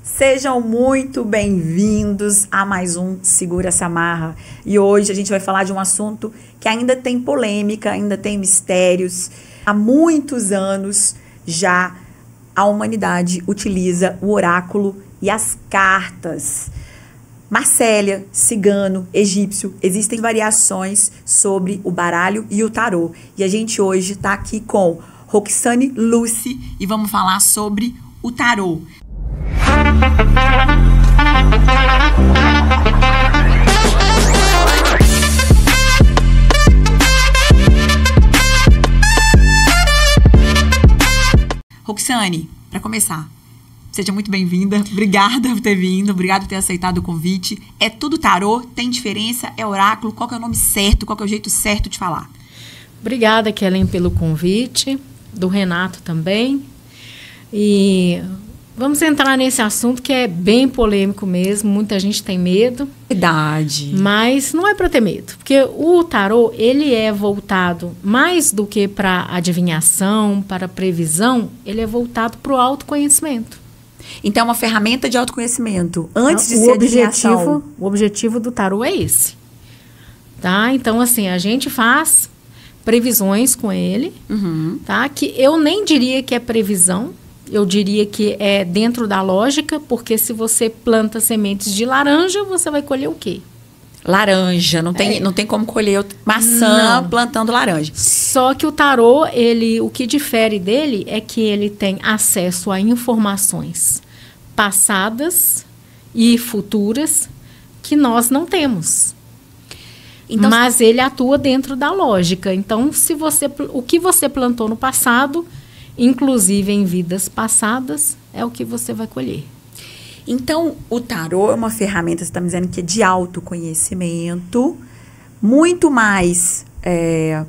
Sejam muito bem-vindos a mais um Segura essa Marra. E hoje a gente vai falar de um assunto que ainda tem polêmica, ainda tem mistérios. Há muitos anos já a humanidade utiliza o oráculo e as cartas. Marcélia, cigano, egípcio, existem variações sobre o baralho e o tarô. E a gente hoje está aqui com Roxane Lucy e vamos falar sobre o tarô. Roxane, para começar, seja muito bem-vinda. Obrigada por ter vindo, obrigada por ter aceitado o convite. É tudo tarô? Tem diferença? É oráculo? Qual que é o nome certo? Qual que é o jeito certo de falar? Obrigada, Kellen, pelo convite, do Renato também. E vamos entrar nesse assunto que é bem polêmico mesmo, muita gente tem medo. Verdade. Mas não é para ter medo, porque o tarô, ele é voltado mais do que para adivinhação, para previsão, ele é voltado para o autoconhecimento. Então é uma ferramenta de autoconhecimento. Antes de ser adivinhação. O objetivo do tarô é esse. Tá? Então, assim, a gente faz previsões com ele, tá? Que eu nem diria que é previsão, eu diria que é dentro da lógica, porque se você planta sementes de laranja, você vai colher o quê? Laranja, não tem como colher maçã plantando laranja. Só que o tarô, o que difere dele é que ele tem acesso a informações passadas e futuras que nós não temos. Então, mas ele atua dentro da lógica. Então, o que você plantou no passado, inclusive em vidas passadas, é o que você vai colher. Então, o tarô é uma ferramenta, você está me dizendo que é de autoconhecimento, muito mais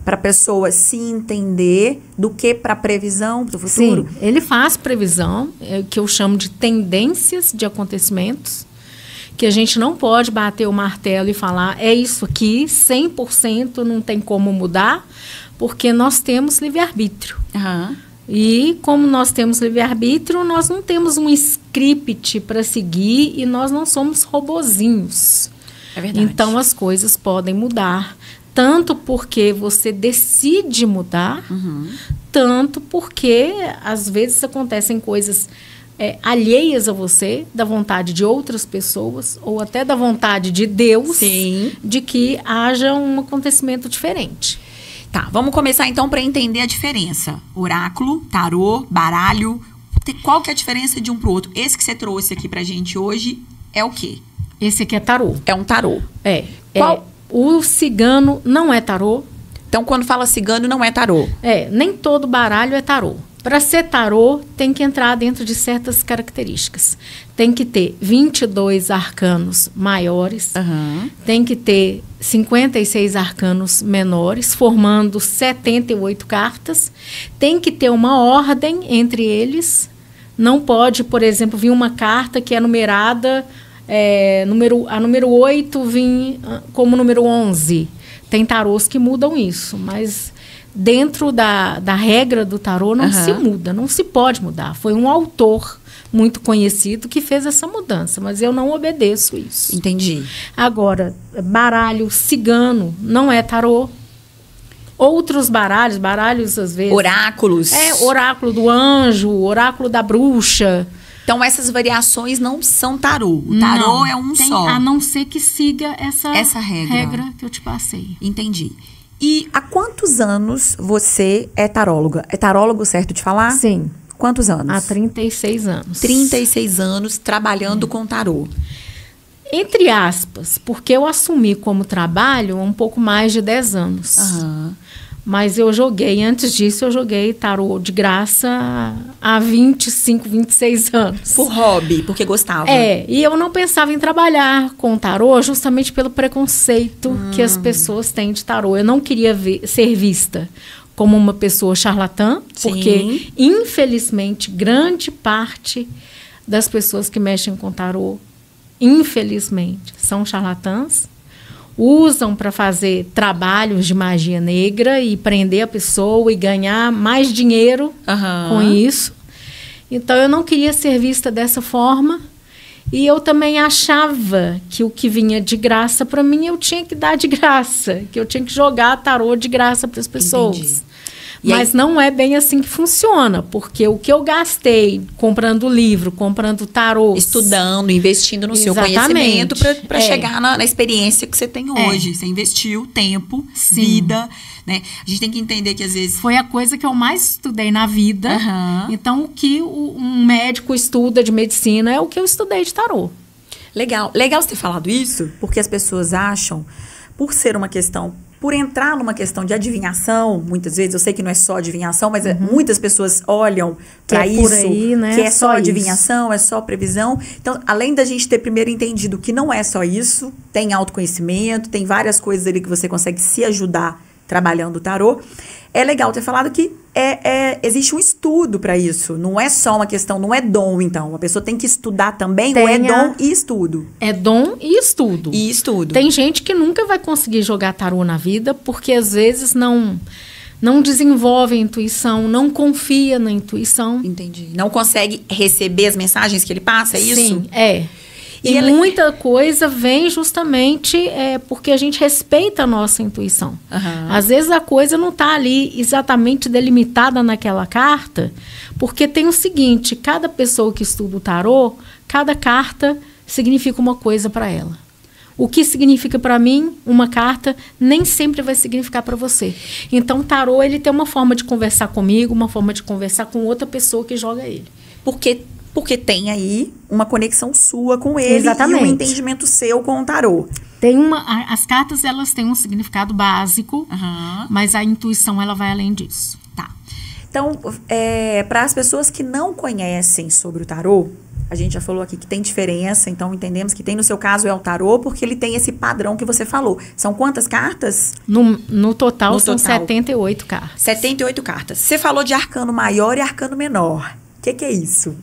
para a pessoa se entender do que para a previsão do futuro? Sim, ele faz previsão, que eu chamo de tendências de acontecimentos, que a gente não pode bater o martelo e falar, é isso aqui, 100% não tem como mudar, porque nós temos livre-arbítrio. E como nós temos livre-arbítrio, nós não temos um script para seguir e nós não somos robozinhos. É verdade. Então, as coisas podem mudar, tanto porque você decide mudar, tanto porque, às vezes, acontecem coisas alheias a você, da vontade de outras pessoas, ou até da vontade de Deus, de que haja um acontecimento diferente. Tá, vamos começar então para entender a diferença. Oráculo, tarô, baralho. Qual que é a diferença de um pro outro? Esse que você trouxe aqui pra gente hoje é o quê? Esse aqui é tarô. É um tarô. Qual? O cigano não é tarô. Então, quando fala cigano, não é tarô. Nem todo baralho é tarô. Para ser tarô, tem que entrar dentro de certas características. Tem que ter 22 arcanos maiores, tem que ter 56 arcanos menores, formando 78 cartas. Tem que ter uma ordem entre eles. Não pode, por exemplo, vir uma carta que é numerada, a número 8 vir como número 11. Tem tarôs que mudam isso, mas dentro da regra do tarô não se muda, não se pode mudar. Foi um autor muito conhecido que fez essa mudança, mas eu não obedeço isso. Entendi. Agora, baralho cigano não é tarô. Outros baralhos às vezes... Oráculos. Oráculo do anjo, oráculo da bruxa. Então, essas variações não são tarô. O tarô é um só. A não ser que siga essa regra que eu te passei. Entendi. E há quantos anos você é taróloga? É tarólogo certo de falar? Sim. Quantos anos? Há 36 anos. 36 anos trabalhando com tarô. Entre aspas, porque eu assumi como trabalho há um pouco mais de 10 anos. Mas antes disso eu joguei tarô de graça há 25, 26 anos. Por hobby, porque gostava. E eu não pensava em trabalhar com tarô justamente pelo preconceito que as pessoas têm de tarô. Eu não queria ser vista como uma pessoa charlatã, porque, infelizmente, grande parte das pessoas que mexem com tarô, infelizmente, são charlatãs. Usam para fazer trabalhos de magia negra e prender a pessoa e ganhar mais dinheiro com isso. Então, eu não queria ser vista dessa forma. E eu também achava que o que vinha de graça para mim, eu tinha que dar de graça. Que eu tinha que jogar tarô de graça para as pessoas. Entendi. Mas não é bem assim que funciona. Porque o que eu gastei comprando livro, comprando tarô... Estudando, investindo no seu conhecimento para chegar na experiência que você tem hoje. Você investiu tempo, vida... Né? A gente tem que entender que às vezes... Foi a coisa que eu mais estudei na vida. Então, o que um médico estuda de medicina é o que eu estudei de tarô. Legal. Legal você ter falado isso, porque as pessoas acham, por ser uma questão... Por entrar numa questão de adivinhação, muitas vezes, eu sei que não é só adivinhação, mas muitas pessoas olham para isso, aí, né? que é só adivinhação, é só previsão. Então, além da gente ter primeiro entendido que não é só isso, tem autoconhecimento, tem várias coisas ali que você consegue se ajudar trabalhando o tarô. É legal ter falado que existe um estudo para isso. Não é só uma questão, não é dom, então. A pessoa tem que estudar também, ou é dom e estudo? É dom e estudo. E estudo. Tem gente que nunca vai conseguir jogar tarô na vida, porque às vezes não desenvolve a intuição, não confia na intuição. Entendi. Não consegue receber as mensagens que ele passa, é isso? Sim, é. E muita coisa vem justamente porque a gente respeita a nossa intuição. Às vezes a coisa não está ali exatamente delimitada naquela carta, porque tem o seguinte, cada pessoa que estuda o tarô, cada carta significa uma coisa para ela. O que significa para mim, uma carta, nem sempre vai significar para você. Então o tarô, ele tem uma forma de conversar comigo, uma forma de conversar com outra pessoa que joga ele. Porque tem aí uma conexão sua com ele. Exatamente. E um entendimento seu com o tarô. As cartas, elas têm um significado básico, mas a intuição, ela vai além disso. Tá. Então, para as pessoas que não conhecem sobre o tarô, a gente já falou aqui que tem diferença, então entendemos que tem, no seu caso, é o tarô, porque ele tem esse padrão que você falou. São quantas cartas? No total, são 78 cartas. 78 cartas. Você falou de arcano maior e arcano menor. O que é isso?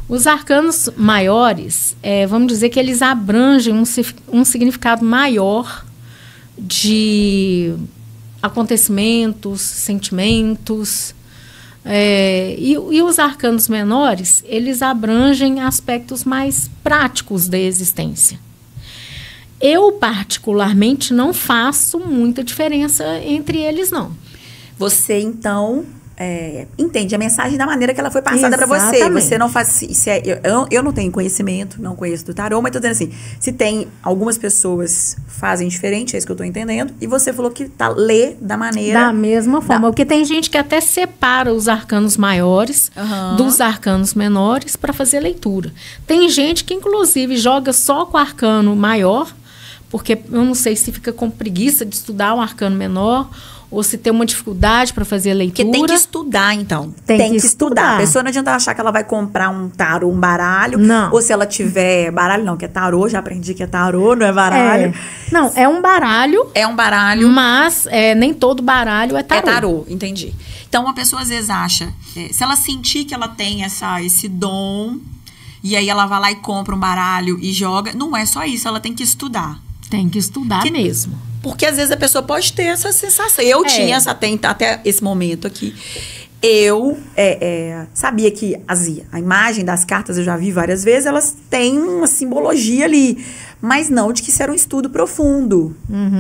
Os arcanos maiores, vamos dizer que eles abrangem um significado maior de acontecimentos, sentimentos. E os arcanos menores, eles abrangem aspectos mais práticos da existência. Eu, particularmente, não faço muita diferença entre eles, não. Você, então... entende a mensagem da maneira que ela foi passada para você. Você não faz... eu não tenho conhecimento, não conheço do tarô, mas tô dizendo assim, se tem algumas pessoas fazem diferente, é isso que eu tô entendendo, e você falou que lê da maneira... Da mesma forma, porque tem gente que até separa os arcanos maiores dos arcanos menores para fazer leitura. Tem gente que, inclusive, joga só com o arcano maior, porque eu não sei se fica com preguiça de estudar um arcano menor, ou se tem uma dificuldade para fazer a leitura. Porque tem que estudar, então. Tem que estudar. A pessoa não adianta achar que ela vai comprar um tarô, um baralho. Não. Ou se ela tiver... Baralho não, que é tarô. Já aprendi que é tarô, não é baralho. Não, é um baralho. É um baralho. Mas nem todo baralho é tarô. É tarô, entendi. Então, uma pessoa às vezes acha... se ela sentir que ela tem esse dom... E aí ela vai lá e compra um baralho e joga... Não é só isso, ela tem que estudar. Tem que estudar mesmo. Porque às vezes a pessoa pode ter essa sensação. Eu tinha até esse momento aqui. Eu sabia que a imagem das cartas, eu já vi várias vezes, elas têm uma simbologia ali. Mas não de que isso era um estudo profundo.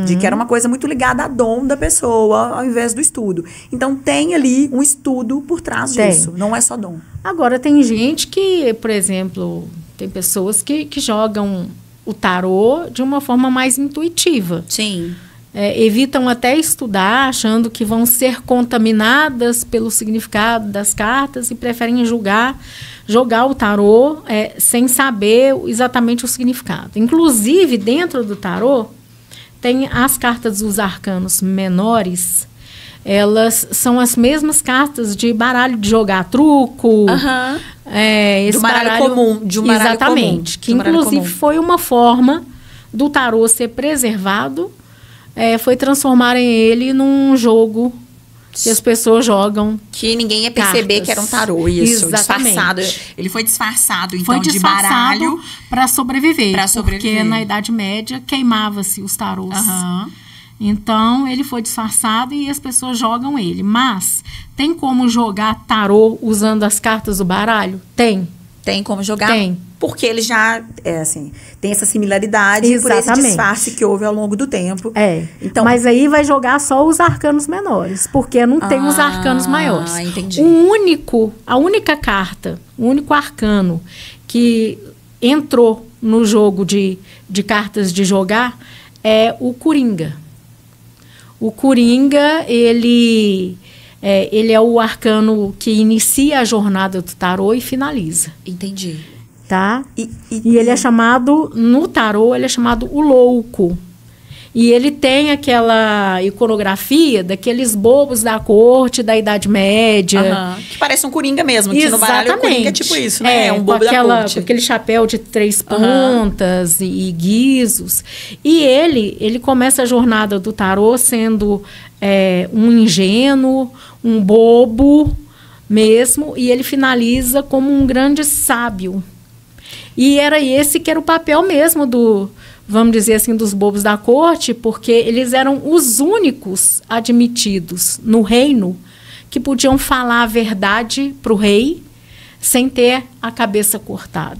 De que era uma coisa muito ligada a dom da pessoa, ao invés do estudo. Então, tem ali um estudo por trás disso. Não é só dom. Agora, tem gente que, por exemplo, tem pessoas que jogam o tarô de uma forma mais intuitiva. Sim. Evitam até estudar, achando que vão ser contaminadas pelo significado das cartas e preferem jogar o tarô sem saber exatamente o significado. Inclusive, dentro do tarô, tem as cartas dos arcanos menores. Elas são as mesmas cartas de baralho de jogar truco. De um baralho comum. Exatamente. Que inclusive foi uma forma do tarô ser preservado, foi transformarem ele num jogo que as pessoas jogam. Que ninguém ia perceber cartas. Que era um tarô, isso. Exatamente. Disfarçado. Ele foi disfarçado, então, de baralho. Para sobreviver. Porque na Idade Média queimava-se os tarôs. Então, ele foi disfarçado e as pessoas jogam ele. Mas, tem como jogar tarô usando as cartas do baralho? Tem. Tem como jogar? Tem. Porque ele já, tem essa similaridade por esse disfarce que houve ao longo do tempo. Então, mas aí vai jogar só os arcanos menores, porque não tem os arcanos maiores. Entendi. A única carta, o único arcano que entrou no jogo de cartas de jogar é o Coringa. O Coringa, ele é o arcano que inicia a jornada do tarô e finaliza. Entendi. Tá? E ele é chamado, no tarô, ele é chamado o louco. E ele tem aquela iconografia daqueles bobos da corte, da Idade Média. Que parece um Coringa mesmo. Que no baralho o Coringa é tipo isso, né? É um bobo da corte. Com aquele chapéu de 3 pontas e guizos. E ele começa a jornada do tarô sendo um ingênuo, um bobo mesmo. E ele finaliza como um grande sábio. E era esse que era o papel mesmo vamos dizer assim, dos bobos da corte, porque eles eram os únicos admitidos no reino que podiam falar a verdade para o rei sem ter a cabeça cortada.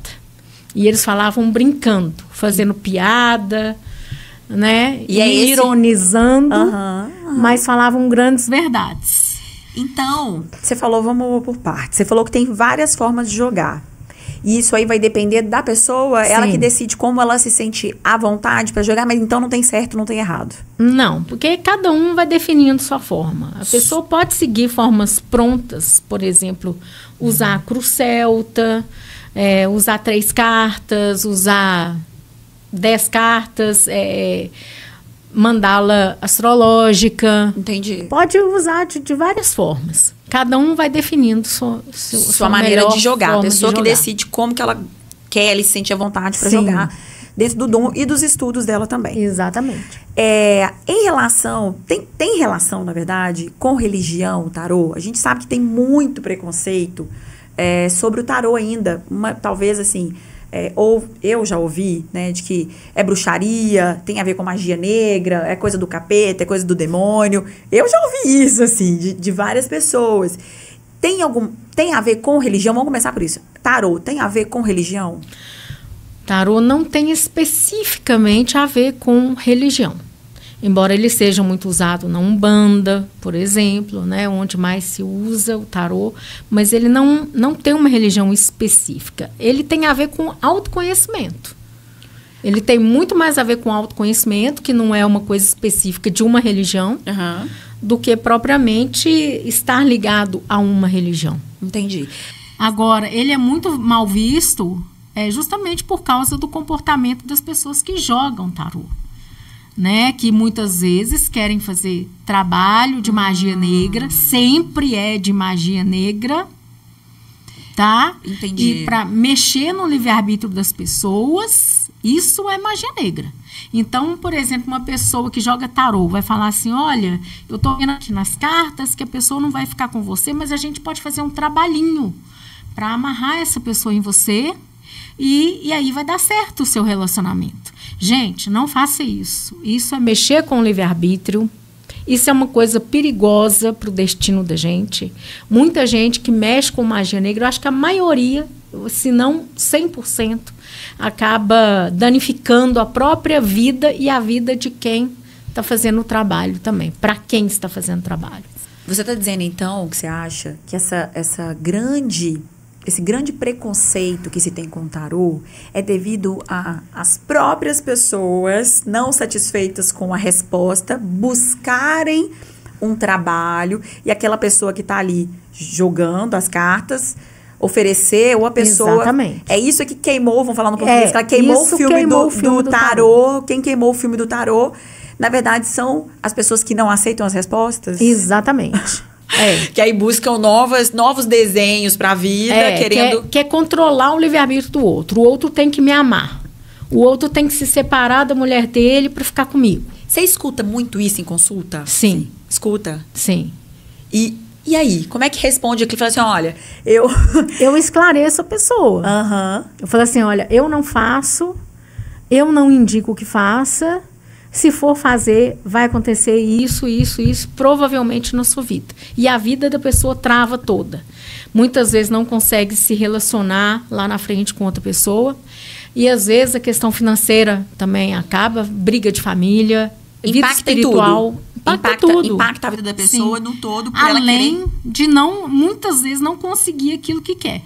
E eles falavam brincando, fazendo piada, né? E ironizando, mas falavam grandes verdades. Então, você falou, vamos por partes. Você falou que tem várias formas de jogar. E isso aí vai depender da pessoa, ela que decide como ela se sente à vontade para jogar, mas então não tem certo, não tem errado. Não, porque cada um vai definindo sua forma. A pessoa pode seguir formas prontas, por exemplo, usar a cruz celta, usar 3 cartas, usar 10 cartas, mandala astrológica. Entendi. Pode usar de várias formas. Cada um vai definindo sua maneira de jogar. A pessoa que decide como que ela quer, ela se sente à vontade para jogar. Dentro do dom e dos estudos dela também. Exatamente. Em relação... Tem relação, na verdade, com religião, o tarô? A gente sabe que tem muito preconceito sobre o tarô ainda. Talvez, assim... ou eu já ouvi, né, de que é bruxaria, tem a ver com magia negra, é coisa do capeta, é coisa do demônio. Eu já ouvi isso, assim, de várias pessoas. Tem a ver com religião? Vamos começar por isso. Tarô tem a ver com religião? Tarô não tem especificamente a ver com religião. Embora ele seja muito usado na Umbanda, por exemplo, né, onde mais se usa o tarô, mas ele não tem uma religião específica. Ele tem a ver com autoconhecimento. Ele tem muito mais a ver com autoconhecimento, que não é uma coisa específica de uma religião, do que propriamente estar ligado a uma religião. Entendi. Agora, ele é muito mal visto justamente por causa do comportamento das pessoas que jogam tarô. Né, que muitas vezes querem fazer trabalho de magia negra, sempre é de magia negra, tá? Entendi. E para mexer no livre-arbítrio das pessoas, isso é magia negra. Então, por exemplo, uma pessoa que joga tarô vai falar assim, olha, eu tô vendo aqui nas cartas que a pessoa não vai ficar com você, mas a gente pode fazer um trabalhinho para amarrar essa pessoa em você e aí vai dar certo o seu relacionamento. Gente, não faça isso. Isso é mexer com o livre-arbítrio. Isso é uma coisa perigosa para o destino da gente. Muita gente que mexe com magia negra, eu acho que a maioria, se não 100%, acaba danificando a própria vida e a vida de quem está fazendo o trabalho também. Para quem está fazendo o trabalho. Você está dizendo, então, que você acha que esse grande preconceito que se tem com o tarô é devido às próprias pessoas não satisfeitas com a resposta buscarem um trabalho e aquela pessoa que está ali jogando as cartas oferecer ou a pessoa... Exatamente. É isso que queimou, vamos falar no português, ela queimou o filme do tarô. Quem queimou o filme do tarô, na verdade, são as pessoas que não aceitam as respostas? Exatamente. Que aí buscam novos desenhos para a vida, querendo... Quer controlar o livre-arbítrio do outro. O outro tem que me amar. O outro tem que se separar da mulher dele para ficar comigo. Você escuta muito isso em consulta? Sim. Escuta? Sim. E aí? Como é que responde aqui? Fala assim, olha, Eu esclareço a pessoa. Eu falo assim, olha, eu não faço, eu não indico que faça... Se for fazer, vai acontecer isso, provavelmente na sua vida. E a vida da pessoa trava toda. muitas vezes não consegue se relacionar lá na frente com outra pessoa. E às vezes a questão financeira também acaba, briga de família, vida espiritual. Impacta a vida da pessoa no todo. Por além de muitas vezes não conseguir aquilo que quer.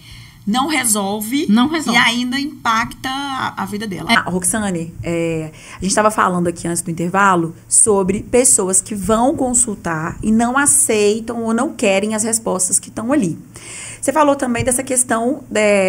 Não resolve. E ainda impacta a vida dela. Roxane, a gente estava falando aqui antes do intervalo sobre pessoas que vão consultar e não aceitam ou não querem as respostas que estão ali. Você falou também dessa questão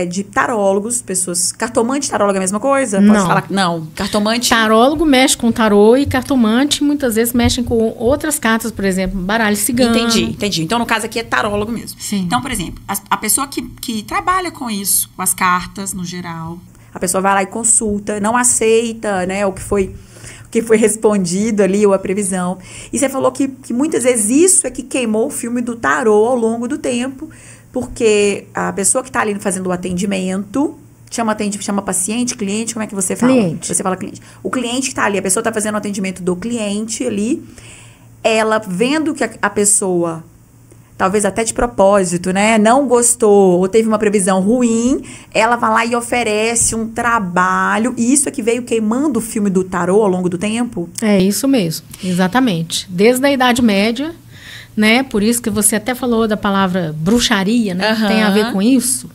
de tarólogos, pessoas... Cartomante e tarólogo é a mesma coisa? Pode falar que não. Cartomante... Tarólogo mexe com tarô e cartomante muitas vezes mexem com outras cartas, por exemplo, baralho cigano. Entendi. Então, no caso aqui, é tarólogo mesmo. Sim. Então, por exemplo, a pessoa que trabalha com isso, com as cartas, no geral, a pessoa vai lá e consulta, não aceita, né, o que foi respondido ali, ou a previsão. E você falou que muitas vezes isso é que queimou o filme do tarô ao longo do tempo, porque a pessoa que está ali fazendo o atendimento, chama paciente, cliente, como é que você fala? Cliente. Você fala cliente. O cliente que está ali, a pessoa está fazendo o atendimento do cliente ali, ela vendo que a pessoa, talvez até de propósito, né, não gostou ou teve uma previsão ruim, ela vai lá e oferece um trabalho, e isso é que veio queimando o filme do tarô ao longo do tempo? É isso mesmo, exatamente. Desde a Idade Média, né? Por isso que você até falou da palavra bruxaria, né? Tem a ver com isso.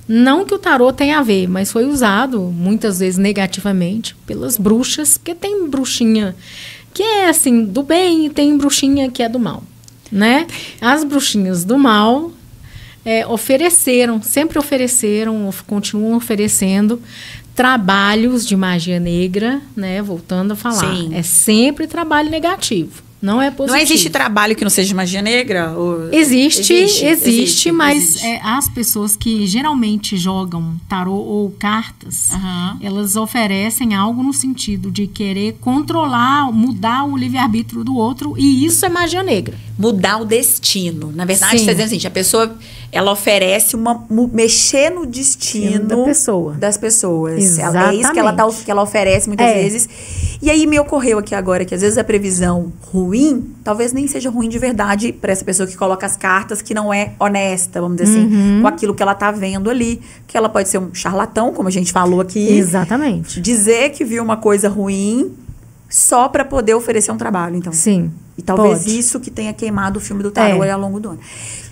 Não que o tarô tenha a ver, mas foi usado muitas vezes negativamente pelas bruxas, porque tem bruxinha que é assim do bem e tem bruxinha que é do mal, né? As bruxinhas do mal sempre ofereceram, continuam oferecendo trabalhos de magia negra, né? Voltando a falar, Sim. É sempre trabalho negativo. Não é positivo. Não existe trabalho que não seja magia negra? Existe, mas as pessoas que geralmente jogam tarô ou cartas, elas oferecem algo no sentido de querer controlar, mudar o livre-arbítrio do outro, e isso é magia negra. Mudar o destino. Na verdade, você está dizendo assim, a pessoa, ela oferece mexer no destino das pessoas. Exatamente. É isso que ela oferece muitas vezes. E aí me ocorreu aqui agora que às vezes a previsão ruim, talvez nem seja ruim de verdade para essa pessoa que coloca as cartas, que não é honesta, vamos dizer assim, com aquilo que ela tá vendo ali, que ela pode ser um charlatão, como a gente falou aqui. Exatamente. Dizer que viu uma coisa ruim só para poder oferecer um trabalho, então. Sim. E talvez isso que tenha queimado o filme do tarô ao longo do ano.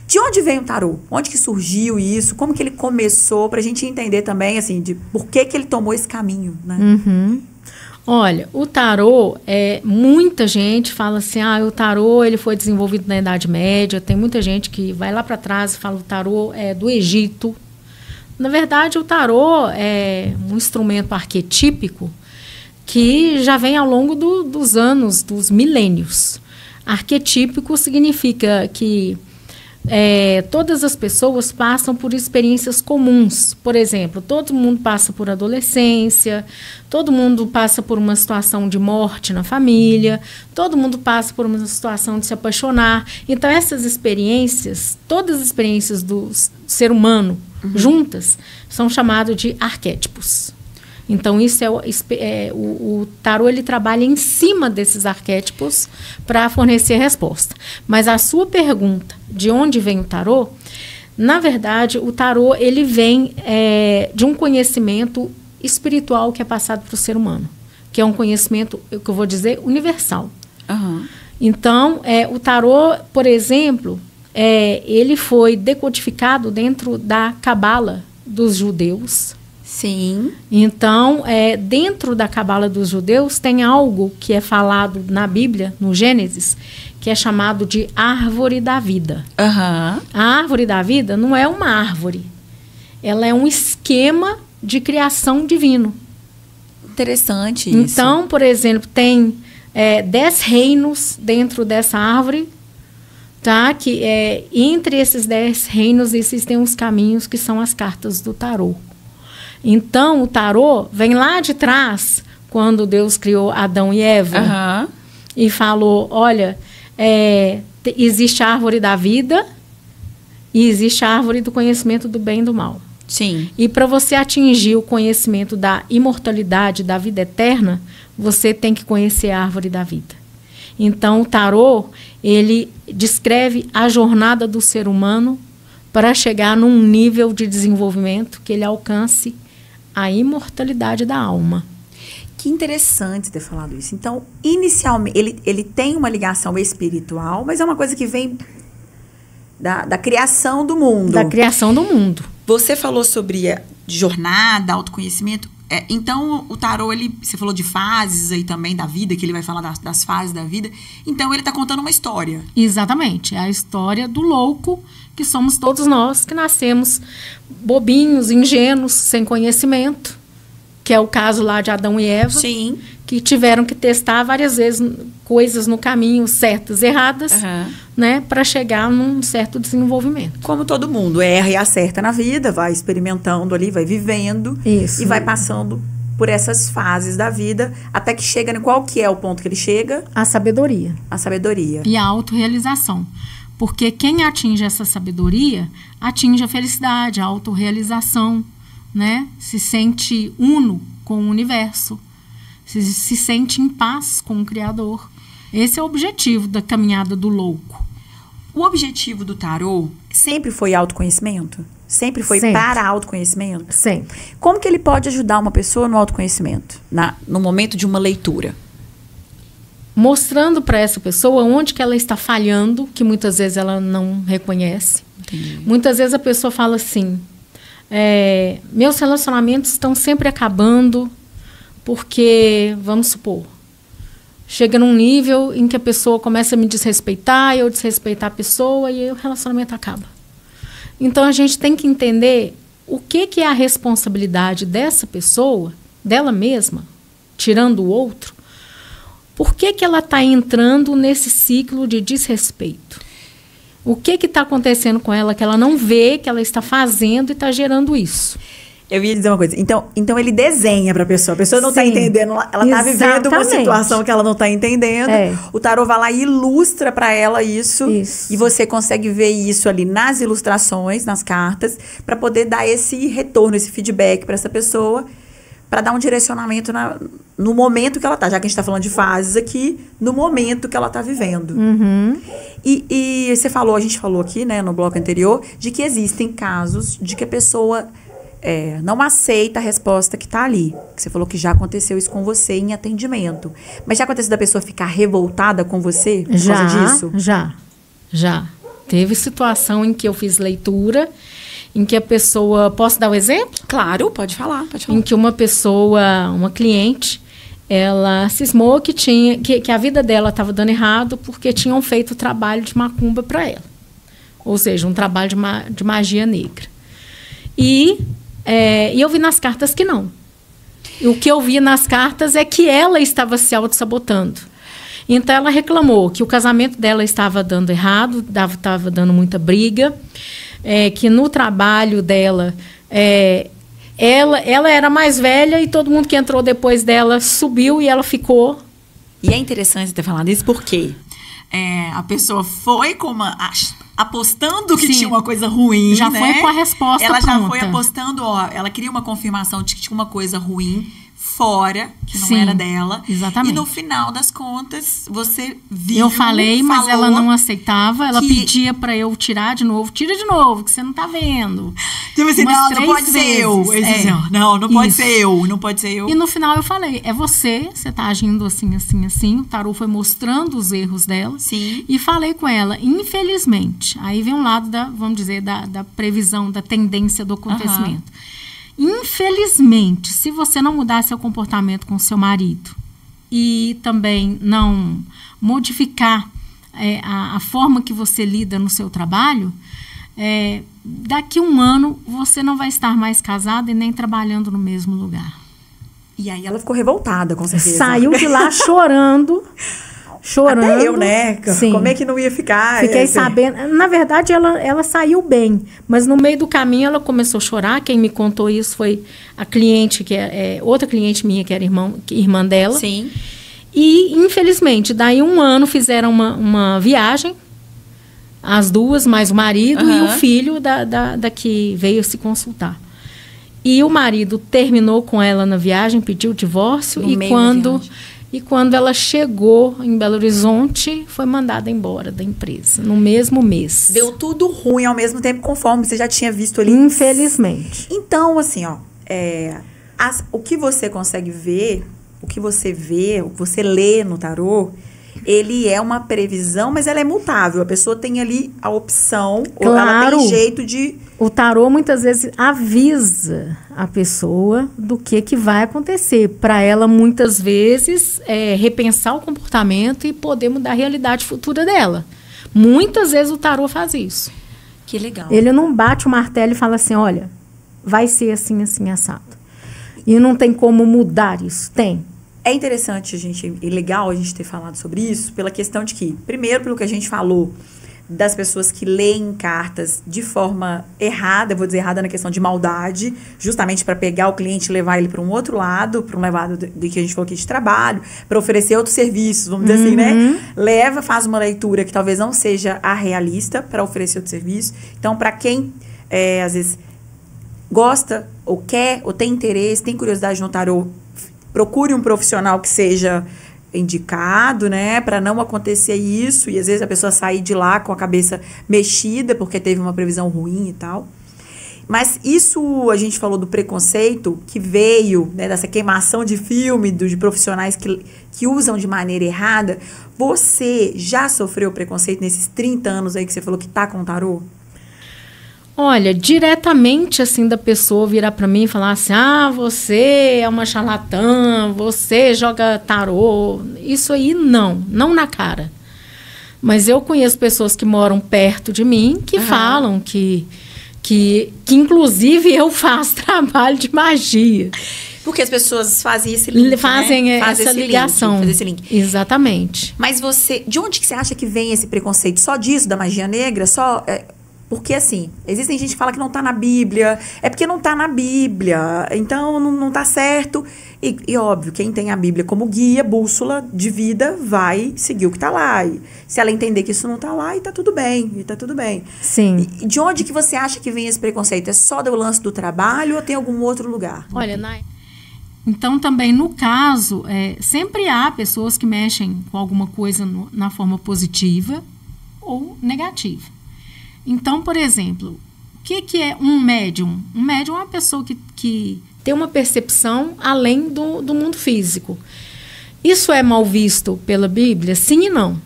De onde veio o tarô? Onde que surgiu isso? Como que ele começou? Pra gente entender também, assim, de por que ele tomou esse caminho, né? Olha, o tarô, muita gente fala assim, o tarô ele foi desenvolvido na Idade Média. Tem muita gente que vai lá para trás e fala o tarô é do Egito. Na verdade, o tarô é um instrumento arquetípico que já vem ao longo dos anos, dos milênios. Arquetípico significa que todas as pessoas passam por experiências comuns. Por exemplo, todo mundo passa por adolescência, todo mundo passa por uma situação de morte na família, todo mundo passa por uma situação de se apaixonar. Então, essas experiências, todas as experiências do ser humano juntas, são chamadas de arquétipos. Então, isso o tarô, ele trabalha em cima desses arquétipos para fornecer resposta. Mas a sua pergunta, de onde vem o tarô? Na verdade, o tarô, ele vem de um conhecimento espiritual que é passado para o ser humano, que é um conhecimento, que eu vou dizer, universal. Então, o tarô, por exemplo, ele foi decodificado dentro da Cabala dos judeus. Sim. Então, dentro da Cabala dos judeus, tem algo que é falado na Bíblia, no Gênesis, que é chamado de árvore da vida. A árvore da vida não é uma árvore. Ela é um esquema de criação divino. Interessante isso. Então, por exemplo, tem 10 reinos dentro dessa árvore, tá? Que entre esses 10 reinos existem uns caminhos que são as cartas do tarô. Então, o tarô vem lá de trás, quando Deus criou Adão e Eva, e falou, olha, existe a árvore da vida e existe a árvore do conhecimento do bem e do mal. Sim. E para você atingir o conhecimento da imortalidade, da vida eterna, você tem que conhecer a árvore da vida. Então, o tarô, ele descreve a jornada do ser humano para chegar num nível de desenvolvimento que ele alcance a imortalidade da alma. Que interessante ter falado isso. Então, inicialmente, ele tem uma ligação espiritual, mas é uma coisa que vem da criação do mundo. Da criação do mundo. Você falou sobre jornada, autoconhecimento. Então, o tarô, você falou de fases aí também da vida, que ele vai falar das fases da vida. Então, ele está contando uma história. Exatamente. É a história do louco, que somos todos nós, que nascemos bobinhos, ingênuos, sem conhecimento, que é o caso lá de Adão e Eva. Sim. Que tiveram que testar várias vezes coisas no caminho, certas e erradas, né, para chegar num certo desenvolvimento. Como todo mundo, erra e acerta na vida, vai experimentando ali, vai vivendo. Isso. E vai passando por essas fases da vida, até que chega, né, qual que é o ponto que ele chega? A sabedoria. A sabedoria. E a autorrealização. Porque quem atinge essa sabedoria, atinge a felicidade, a autorrealização, né? Se sente uno com o universo. Se sente em paz com o Criador. Esse é o objetivo da caminhada do louco. O objetivo do tarô sempre foi autoconhecimento? Sempre foi para autoconhecimento? Sempre. Como que ele pode ajudar uma pessoa no autoconhecimento? No momento de uma leitura? Mostrando para essa pessoa onde que ela está falhando, que muitas vezes ela não reconhece. Entendi. Muitas vezes a pessoa fala assim, meus relacionamentos estão sempre acabando, porque, vamos supor, chega num nível em que a pessoa começa a me desrespeitar, eu desrespeitar a pessoa e aí o relacionamento acaba. Então, a gente tem que entender o que é a responsabilidade dessa pessoa, dela mesma, tirando o outro. Por que ela está entrando nesse ciclo de desrespeito? O que está acontecendo com ela que ela não vê, que ela está fazendo e está gerando isso? Eu ia dizer uma coisa. Então ele desenha para a pessoa não está entendendo, ela está vivendo uma situação que ela não está entendendo. O tarô vai lá e ilustra para ela isso. E você consegue ver isso ali nas ilustrações, nas cartas, para poder dar esse retorno, esse feedback para essa pessoa, para dar um direcionamento no momento que ela está. Já que a gente está falando de fases aqui, no momento que ela está vivendo. E a gente falou aqui, né, no bloco anterior, de que existem casos de que a pessoa não aceita a resposta que está ali. Que você falou que já aconteceu isso com você em atendimento. Mas já aconteceu da pessoa ficar revoltada com você por causa disso? Já. Teve situação em que eu fiz leitura, em que a pessoa... Posso dar um exemplo? Claro, pode falar. Em que uma pessoa, uma cliente, ela cismou que a vida dela estava dando errado porque tinham feito trabalho de macumba para ela. Ou seja, um trabalho de magia negra. E eu vi nas cartas que não. E o que eu vi nas cartas é que ela estava se auto-sabotando. Então, ela reclamou que o casamento dela estava dando errado, estava dando muita briga, que no trabalho dela, ela era mais velha e todo mundo que entrou depois dela subiu e ela ficou. E é interessante ter falado isso porque a pessoa foi apostando que tinha uma coisa ruim, já né? foi com a resposta ela pronta. Já foi apostando, ela queria uma confirmação de que tinha uma coisa ruim fora, que não era dela. Exatamente. E no final das contas, você viu... Eu falei, mas ela não aceitava. Ela pedia pra eu tirar de novo. Tira de novo, que você não tá vendo. Tipo assim, não pode ser eu. Não pode ser eu, não pode ser eu. E no final eu falei, você tá agindo assim, assim, assim. O tarô foi mostrando os erros dela. Sim. E falei com ela, infelizmente, aí vem um lado vamos dizer, da previsão, da tendência do acontecimento. Infelizmente, se você não mudar seu comportamento com seu marido e também não modificar a forma que você lida no seu trabalho, daqui a um ano você não vai estar mais casada e nem trabalhando no mesmo lugar. E aí ela ficou revoltada, com certeza. Saiu de lá chorando. Até eu, né? Sim. Como é que não ia ficar? Fiquei sabendo. Na verdade, ela saiu bem. Mas no meio do caminho, ela começou a chorar. Quem me contou isso foi a cliente, que outra cliente minha, que era irmã dela. Sim. E, infelizmente, daí um ano fizeram uma viagem. As duas, mais o marido e o filho da que veio se consultar. E o marido terminou com ela na viagem, pediu o divórcio. E quando ela chegou em Belo Horizonte, foi mandada embora da empresa, no mesmo mês. Deu tudo ruim ao mesmo tempo, conforme você já tinha visto ali. Infelizmente. Então, assim, ó, o que você consegue ver, o que você vê, o que você lê no tarô, ele é uma previsão, mas ela é mutável. A pessoa tem ali a opção, claro, ou ela tem jeito de... O tarô muitas vezes avisa a pessoa do que vai acontecer. Para ela, muitas vezes, repensar o comportamento e poder mudar a realidade futura dela. Muitas vezes o tarô faz isso. Que legal. Ele não bate o martelo e fala assim, olha, vai ser assim, assim, assado. E não tem como mudar isso. Tem. É interessante e legal a gente ter falado sobre isso, pela questão de que, primeiro, pelo que a gente falou, das pessoas que leem cartas de forma errada, eu vou dizer errada na questão de maldade, justamente para pegar o cliente e levar ele para um outro lado, para um levado de que a gente falou aqui de trabalho, para oferecer outros serviços, vamos dizer assim, né? Leva, faz uma leitura que talvez não seja a realista para oferecer outro serviço. Então, para quem, às vezes, gosta, ou quer, ou tem interesse, tem curiosidade no tarô, procure um profissional que seja indicado, né, para não acontecer isso, e às vezes a pessoa sair de lá com a cabeça mexida porque teve uma previsão ruim e tal. Mas isso, a gente falou do preconceito que veio, né, dessa queimação de filme, de profissionais que usam de maneira errada. Você já sofreu preconceito nesses 30 anos aí que você falou que tá com o tarô? Olha, diretamente assim da pessoa virar para mim e falar assim, você é uma charlatã, você joga tarô. Isso aí não na cara. Mas eu conheço pessoas que moram perto de mim que falam que inclusive eu faço trabalho de magia. Porque as pessoas fazem esse link, fazem essa ligação. Fazem esse link. Exatamente. Mas de onde que você acha que vem esse preconceito? Só disso, da magia negra? Porque, assim, existem gente que fala que não tá na Bíblia. É porque não tá na Bíblia. Então, não tá certo. E óbvio, quem tem a Bíblia como guia, bússola de vida, vai seguir o que tá lá. E se ela entender que isso não tá lá, e tá tudo bem. Sim. E de onde que você acha que vem esse preconceito? É só do lance do trabalho ou tem algum outro lugar? Olha, então, também, no caso, sempre há pessoas que mexem com alguma coisa na forma positiva ou negativa. Então, por exemplo, o que é um médium? Um médium é uma pessoa que tem uma percepção além do mundo físico. Isso é mal visto pela Bíblia? Sim e não.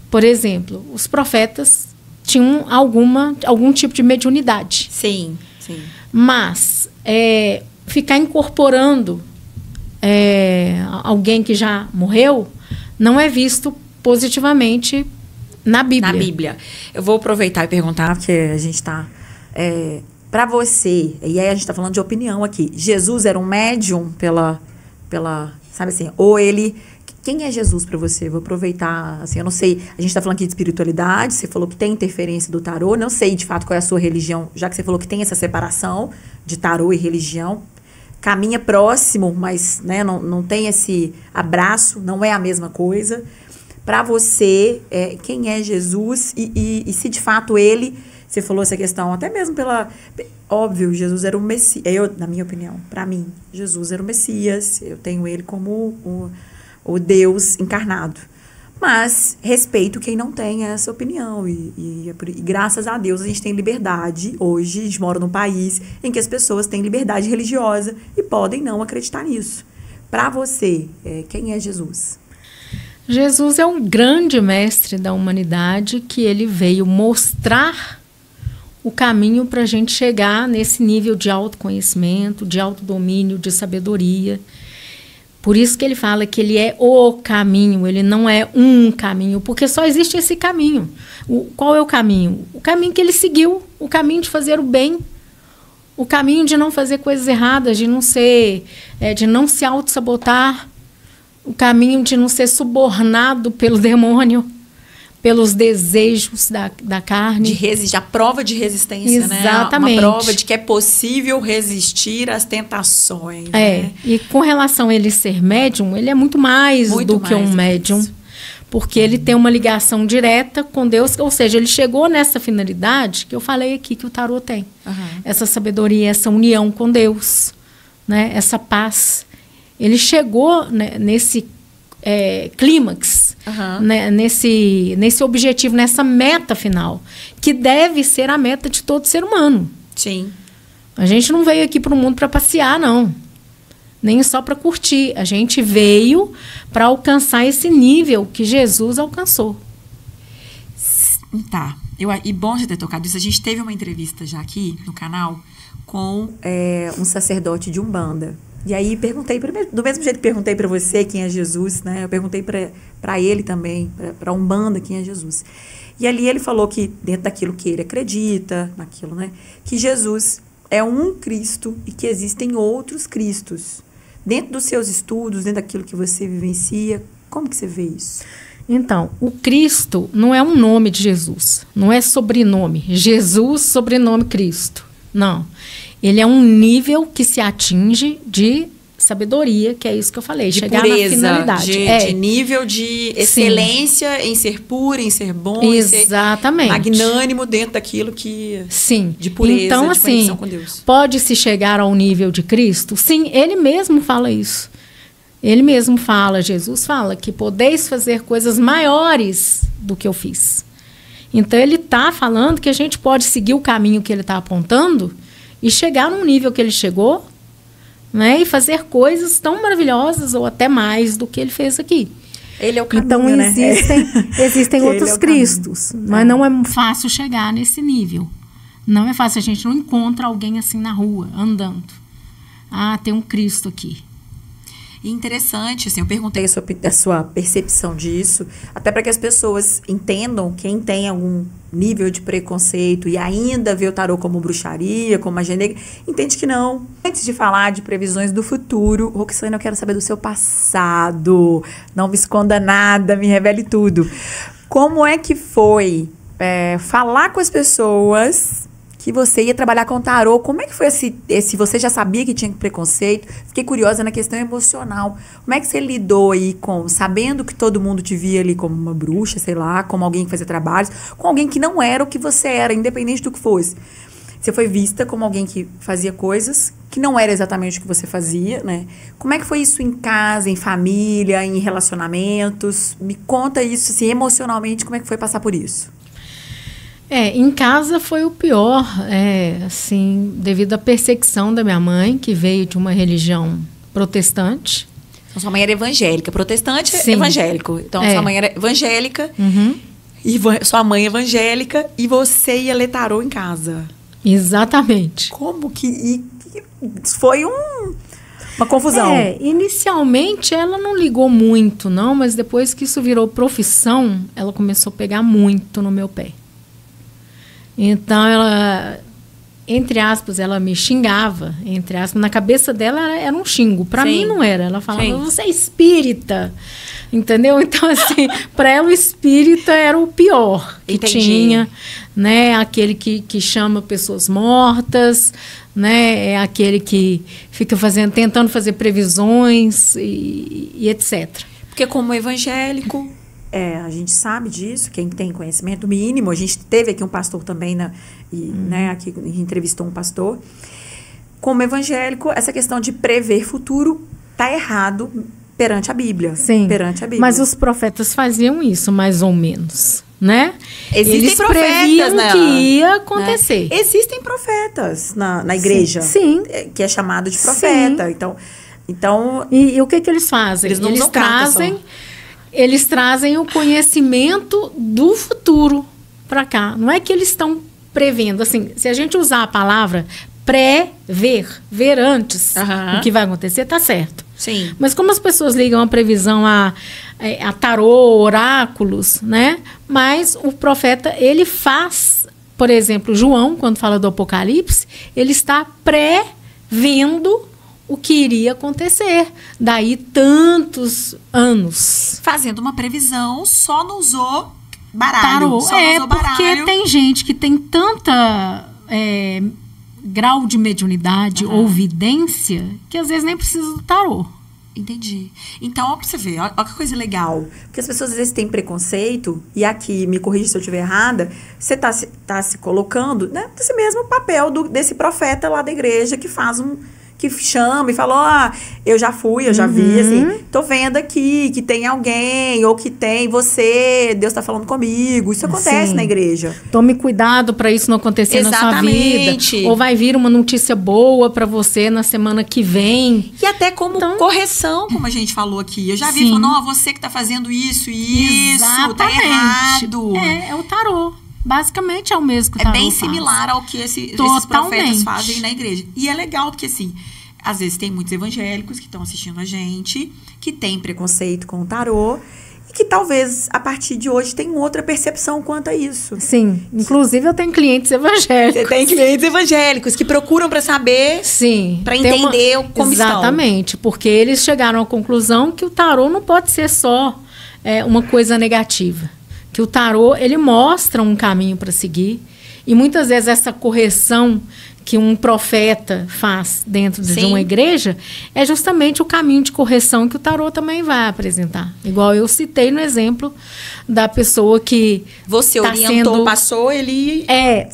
Por exemplo, os profetas tinham algum tipo de mediunidade. Sim. Mas ficar incorporando alguém que já morreu não é visto positivamente na Bíblia. Eu vou aproveitar e perguntar, porque a gente está... para você, e aí a gente está falando de opinião aqui, Jesus era um médium sabe assim, ou ele... Quem é Jesus para você? Vou aproveitar, assim, eu não sei, a gente está falando aqui de espiritualidade, você falou que tem interferência do tarô, não sei de fato qual é a sua religião, já que você falou que tem essa separação de tarô e religião, caminha próximo, mas, né, não tem esse abraço, não é a mesma coisa. Para você, quem é Jesus e se de fato você falou essa questão, até mesmo óbvio, Jesus era o Messias, na minha opinião, para mim, Jesus era o Messias, eu tenho ele como o Deus encarnado. Mas respeito quem não tem essa opinião e graças a Deus a gente tem liberdade hoje, a gente mora num país em que as pessoas têm liberdade religiosa e podem não acreditar nisso. Para você, quem é Jesus? Jesus é um grande mestre da humanidade que ele veio mostrar o caminho para a gente chegar nesse nível de autoconhecimento, de autodomínio, de sabedoria. Por isso que ele fala que ele é o caminho, ele não é um caminho, porque só existe esse caminho. Qual é o caminho? O caminho que ele seguiu, o caminho de fazer o bem, o caminho de não fazer coisas erradas, de não se auto-sabotar, o caminho de não ser subornado pelo demônio, pelos desejos da carne. A prova de resistência, exatamente, né? Uma prova de que é possível resistir às tentações. Né? E com relação a ele ser médium, ele é muito mais do que um médium, porque ele tem uma ligação direta com Deus, ou seja, ele chegou nessa finalidade que eu falei aqui que o tarô tem. Essa sabedoria, essa união com Deus, né? Essa paz. Ele chegou, né, nesse clímax, né, nesse objetivo, nessa meta final, que deve ser a meta de todo ser humano. Sim. A gente não veio aqui para o mundo para passear, não. Nem só para curtir. A gente veio para alcançar esse nível que Jesus alcançou. Tá. E bom de ter tocado isso. A gente teve uma entrevista já aqui no canal com um sacerdote de Umbanda. E aí perguntei, do mesmo jeito que perguntei para você quem é Jesus, né? Eu perguntei para ele também, para Umbanda, quem é Jesus. E ali ele falou que dentro daquilo que ele acredita, naquilo, né? Que Jesus é um Cristo e que existem outros Cristos. Dentro dos seus estudos, dentro daquilo que você vivencia, como que você vê isso? Então, o Cristo não é um nome de Jesus, não é sobrenome. Jesus, sobrenome Cristo. Não. Ele é um nível que se atinge de sabedoria, que é isso que eu falei, de chegar pureza, na finalidade. De nível de excelência. Sim. Em ser puro, em ser bom, exatamente. Em ser magnânimo dentro daquilo que... Sim. De pureza, então, de conexão com Deus. Pode-se chegar ao nível de Cristo? Sim, ele mesmo fala isso. Ele mesmo fala, Jesus fala, que podeis fazer coisas maiores do que eu fiz. Então, ele está falando que a gente pode seguir o caminho que ele está apontando e chegar num nível que ele chegou, né, e fazer coisas tão maravilhosas ou até mais do que ele fez aqui. Ele é o caminho, então, né? existem outros Cristos, mas não é fácil chegar nesse nível. Não é fácil, a gente não encontra alguém assim na rua, andando. Ah, tem um Cristo aqui. E interessante, assim, eu perguntei a sua percepção disso, até para que as pessoas entendam, quem tem algum nível de preconceito e ainda vê o tarô como bruxaria, como magia negra, entende que não. Antes de falar de previsões do futuro, Roxane, eu quero saber do seu passado. Não me esconda nada, me revele tudo. Como é que foi falar com as pessoas que você ia trabalhar com tarô? Como é que foi esse você já sabia que tinha preconceito? Fiquei curiosa na questão emocional. Como é que você lidou aí sabendo que todo mundo te via ali como uma bruxa, sei lá, como alguém que fazia trabalhos, com alguém que não era o que você era, independente do que fosse? Você foi vista como alguém que fazia coisas que não era exatamente o que você fazia, né? Como é que foi isso em casa, em família, em relacionamentos? Me conta isso, assim, emocionalmente, como é que foi passar por isso? Em casa foi o pior, assim, devido à perseguição da minha mãe, que veio de uma religião protestante. Então, sua mãe era evangélica, protestante. Sim. Evangélico. Então, sua mãe era evangélica, e sua mãe evangélica, e você ia ler tarô em casa. Exatamente. Como que... foi uma confusão. Inicialmente ela não ligou muito, não, mas depois que isso virou profissão, ela começou a pegar muito no meu pé. Então, ela, entre aspas, ela me xingava, entre aspas. Na cabeça dela era um xingo. Para mim não era. Ela falava, você é espírita. Entendeu? Então, assim, para ela o espírita era o pior que tinha. Né? Aquele que chama pessoas mortas, né? É aquele que fica tentando fazer previsões e etc. Porque como evangélico... a gente sabe disso, quem tem conhecimento mínimo. A gente teve aqui um pastor também, né, aqui a gente entrevistou um pastor. Como evangélico, essa questão de prever futuro está errado perante a Bíblia. Sim, perante a Bíblia. Mas os profetas faziam isso, mais ou menos, né? Eles previam que ia acontecer. Né? Existem profetas na igreja, sim. Que é chamado de profeta. Sim. Então e o que eles fazem? Eles trazem o conhecimento do futuro para cá. Não é que eles estão prevendo. Assim, se a gente usar a palavra ver antes o que vai acontecer, tá certo. Sim. Mas como as pessoas ligam a previsão a tarô, oráculos, né? Mas o profeta, ele faz, por exemplo, João, quando fala do Apocalipse, ele está prevendo o que iria acontecer. Daí tantos anos. Fazendo uma previsão, só não usou baralho. Tarô. Porque tem gente que tem tanta grau de mediunidade ou vidência que às vezes nem precisa do tarô. Entendi. Então, ó, pra você ver, ó que coisa legal. Porque as pessoas às vezes têm preconceito, e aqui, me corrija se eu estiver errada, você tá se colocando, né, nesse mesmo papel desse profeta lá da igreja que faz que chama e fala, ó, eu já fui, eu já vi, assim, tô vendo aqui que tem alguém, ou que tem você, Deus tá falando comigo. Isso acontece na igreja. Tome cuidado para isso não acontecer na sua vida. Ou vai vir uma notícia boa para você na semana que vem. E até como correção, como a gente falou aqui. Eu já vi, falando, ó, você que tá fazendo isso e isso, tá errado. É o tarô. Basicamente é o mesmo que o tarô bem faz. similar ao que esses profetas fazem na igreja. E é legal porque, assim, às vezes tem muitos evangélicos que estão assistindo a gente, que tem preconceito com o tarô, e que talvez, a partir de hoje, tem outra percepção quanto a isso. Sim. Inclusive, eu tenho clientes evangélicos. Você tem clientes evangélicos que procuram para saber, para entender como estão. Exatamente, porque eles chegaram à conclusão que o tarô não pode ser só uma coisa negativa. Que o tarô, ele mostra um caminho para seguir. E muitas vezes essa correção que um profeta faz dentro de uma igreja é justamente o caminho de correção que o tarô também vai apresentar. Igual eu citei no exemplo da pessoa que você orientou, passou, ele...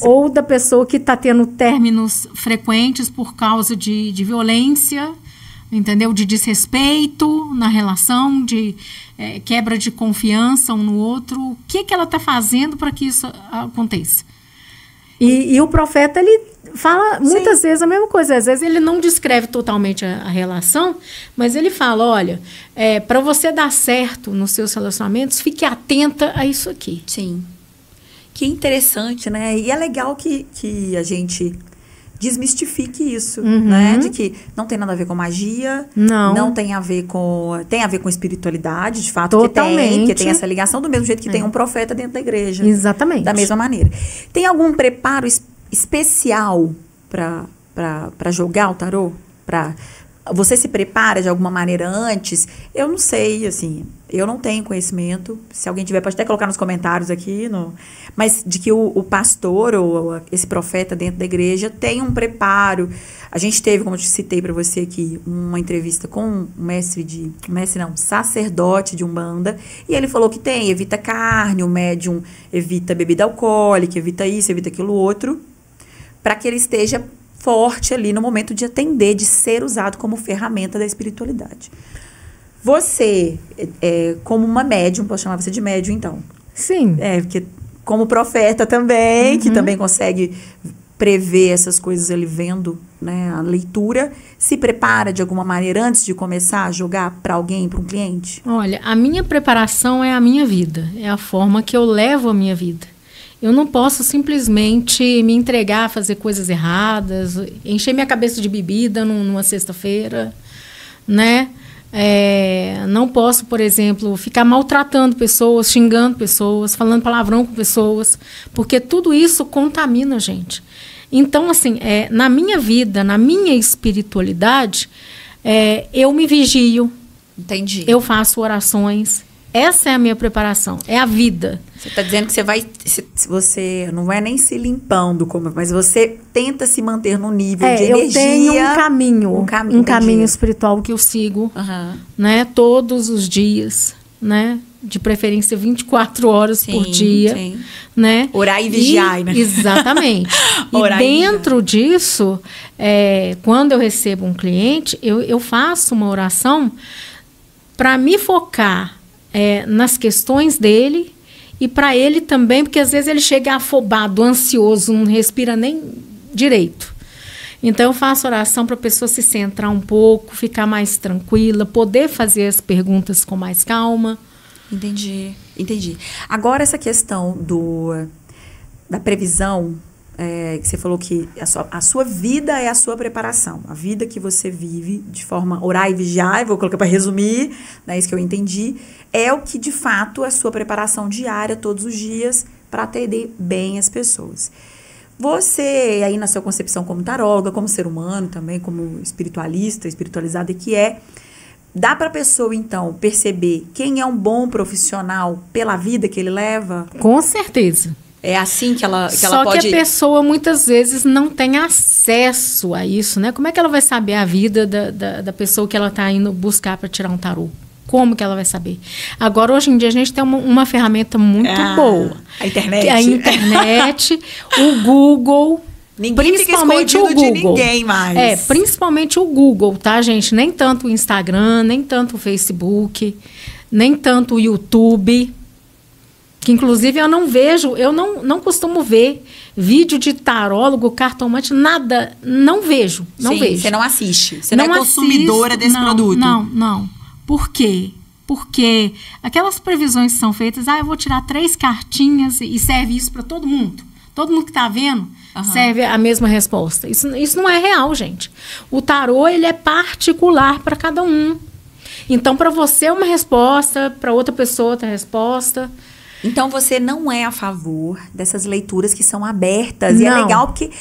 ou da pessoa que está tendo términos frequentes por causa de violência, entendeu? De desrespeito na relação, de quebra de confiança um no outro. O que ela está fazendo para que isso aconteça? E o profeta, ele fala muitas vezes a mesma coisa. Às vezes ele não descreve totalmente a relação, mas ele fala, olha, para você dar certo nos seus relacionamentos, fique atenta a isso aqui. Sim. Que interessante, né? E é legal que a gente desmistifique isso, né? De que não tem nada a ver com magia, não tem a ver com... Tem a ver com espiritualidade, de fato. Totalmente. Que tem essa ligação, do mesmo jeito que tem um profeta dentro da igreja. Exatamente. Da mesma maneira. Tem algum preparo especial para jogar o tarô? Você se prepara de alguma maneira antes? Eu não sei, assim, eu não tenho conhecimento. Se alguém tiver, pode até colocar nos comentários aqui, mas de que o pastor ou esse profeta dentro da igreja tem um preparo. A gente teve, como eu te citei para você aqui, uma entrevista com sacerdote de Umbanda, e ele falou que evita carne, o médium evita bebida alcoólica, evita isso, evita aquilo outro, para que ele esteja forte ali no momento de atender, de ser usado como ferramenta da espiritualidade. Você, como uma médium, posso chamar você de médium, então? Sim. Porque como profeta também, que também consegue prever essas coisas ali vendo, né, a leitura, se prepara de alguma maneira antes de começar a jogar para alguém, para um cliente? Olha, a minha preparação é a minha vida, é a forma que eu levo a minha vida. Eu não posso simplesmente me entregar a fazer coisas erradas, encher minha cabeça de bebida numa sexta-feira, né? Não posso, por exemplo, ficar maltratando pessoas, xingando pessoas, falando palavrão com pessoas, porque tudo isso contamina a gente. Então, assim, na minha vida, na minha espiritualidade, eu me vigio. Entendi. Eu faço orações. Essa é a minha preparação, é a vida. Você está dizendo que você não é nem se limpando, mas você tenta se manter no nível de energia. Eu tenho um caminho espiritual que eu sigo, né, todos os dias, né, de preferência 24 horas por dia. Sim. Né? Orar e vigiar, né? Exatamente. E dentro disso, quando eu recebo um cliente, eu faço uma oração para me focar nas questões dele e para ele também, porque às vezes ele chega afobado, ansioso, não respira nem direito. Então eu faço oração para a pessoa se centrar um pouco, ficar mais tranquila, poder fazer as perguntas com mais calma. Entendi. Agora essa questão da previsão, que você falou que a sua vida é a sua preparação, a vida que você vive de forma orar e vigiar, vou colocar para resumir, né, isso que eu entendi, é o que de fato é a sua preparação diária, todos os dias, para atender bem as pessoas. Você, aí na sua concepção como taróloga, como ser humano também, como espiritualista, espiritualizada que dá para a pessoa, então, perceber quem é um bom profissional pela vida que ele leva? Com certeza. É assim que ela pode... Só que a pessoa, muitas vezes, não tem acesso a isso, né? Como é que ela vai saber a vida da pessoa que ela está indo buscar para tirar um tarô? Como que ela vai saber? Agora, hoje em dia, a gente tem uma ferramenta muito boa. A internet. A internet, o Google, Ninguém fica escondido de ninguém mais. Principalmente o Google, tá, gente? Nem tanto o Instagram, nem tanto o Facebook, nem tanto o YouTube. Que, inclusive, eu não costumo ver vídeo de tarólogo, cartomante, nada. Não vejo, não vejo. Você não assiste. Você não é consumidora desse produto. Não. Por quê? Porque aquelas previsões que são feitas, eu vou tirar 3 cartinhas e serve isso para todo mundo. Todo mundo que está vendo serve a mesma resposta. Isso não é real, gente. O tarô, ele é particular para cada um. Então, para você é uma resposta, para outra pessoa outra resposta. Então, você não é a favor dessas leituras que são abertas. Não. E é legal porque,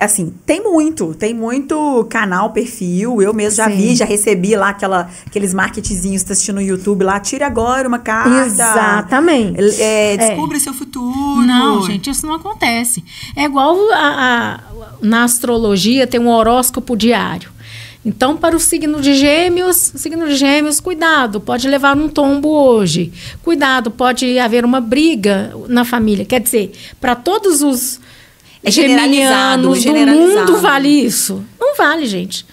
assim, tem muito canal, perfil. Eu mesmo já vi, já recebi lá aqueles marketingzinhos que tá assistindo no YouTube lá. Tire agora uma carta. Exatamente. Descubra seu futuro. Não, gente, isso não acontece. É igual na astrologia, tem um horóscopo diário. Então, para o signo de Gêmeos, cuidado, pode levar um tombo hoje. Cuidado, pode haver uma briga na família. Quer dizer, para todos os geminianos do mundo vale isso? Não vale, gente.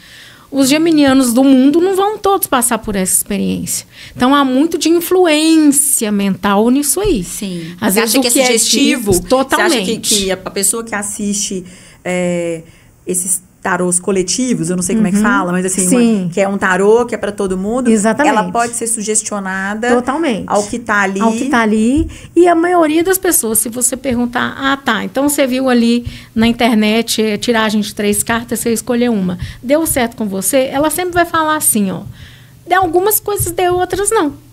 Os geminianos do mundo não vão todos passar por essa experiência. Então, há muito de influência mental nisso aí. Sim. Às vezes, que é sugestivo? Totalmente. Você acha que a pessoa que assiste esses tarôs coletivos, eu não sei como é que fala, mas assim, que é um tarô que é para todo mundo. Exatamente. Ela pode ser sugestionada totalmente ao que tá ali. Ao que tá ali. E a maioria das pessoas, se você perguntar, então você viu ali na internet tiragem de 3 cartas, você escolheu uma. Deu certo com você? Ela sempre vai falar assim, de algumas coisas deu, outras não.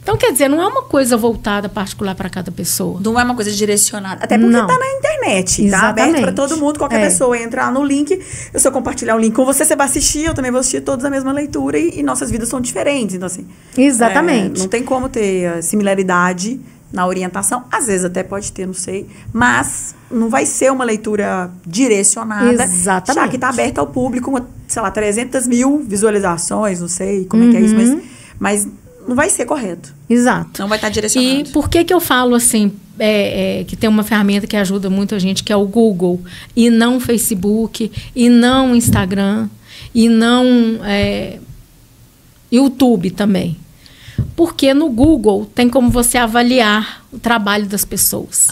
Então, quer dizer, não é uma coisa voltada particular para cada pessoa. Não é uma coisa direcionada. Até porque tá na internet. Tá aberto para todo mundo. Qualquer pessoa entrar no link. Se eu compartilhar o link com você, você vai assistir. Eu também vou assistir todos a mesma leitura. E nossas vidas são diferentes. Então, assim... Exatamente. Não tem como ter similaridade na orientação. Às vezes até pode ter, não sei. Mas não vai ser uma leitura direcionada. Exatamente. Já que tá aberta ao público, sei lá, 300 mil visualizações. Não sei como é que é isso. Mas não vai ser correto. Exato. Não vai estar direcionado. E por que eu falo assim, que tem uma ferramenta que ajuda muito a gente, que é o Google, e não Facebook, e não Instagram, e não YouTube também? Porque no Google tem como você avaliar o trabalho das pessoas.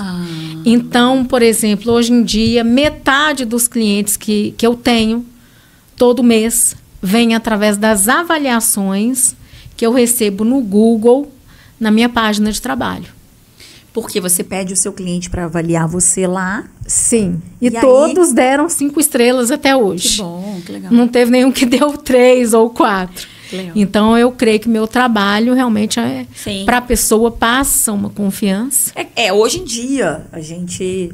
Então, por exemplo, hoje em dia, metade dos clientes que eu tenho, todo mês, vem através das avaliações que eu recebo no Google, na minha página de trabalho. Porque você pede o seu cliente para avaliar você lá? Sim. E todos deram 5 estrelas até hoje. Que bom, que legal. Não teve nenhum que deu 3 ou 4. Legal. Então, eu creio que meu trabalho realmente para a pessoa passa uma confiança. Hoje em dia,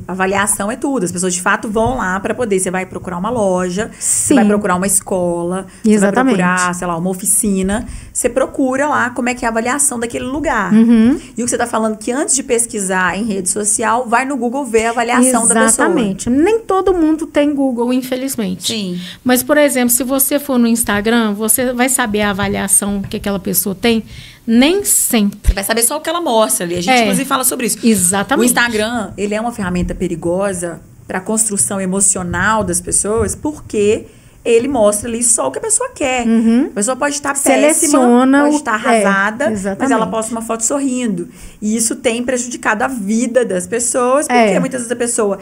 avaliação é tudo. As pessoas, de fato, vão lá para poder. Você vai procurar uma loja, você vai procurar uma escola, você vai procurar, sei lá, uma oficina. Você procura lá como é que é a avaliação daquele lugar. E o que você está falando, que antes de pesquisar em rede social, vai no Google ver a avaliação da pessoa. Exatamente. Nem todo mundo tem Google, infelizmente. Sim. Mas, por exemplo, se você for no Instagram, você vai saber a avaliação que aquela pessoa tem. Nem sempre. Você vai saber só o que ela mostra ali. A gente, inclusive, fala sobre isso. Exatamente. O Instagram, ele é uma ferramenta perigosa para a construção emocional das pessoas, porque ele mostra ali só o que a pessoa quer. A pessoa pode estar péssima, pode estar arrasada, mas ela posta uma foto sorrindo. E isso tem prejudicado a vida das pessoas, porque muitas vezes a pessoa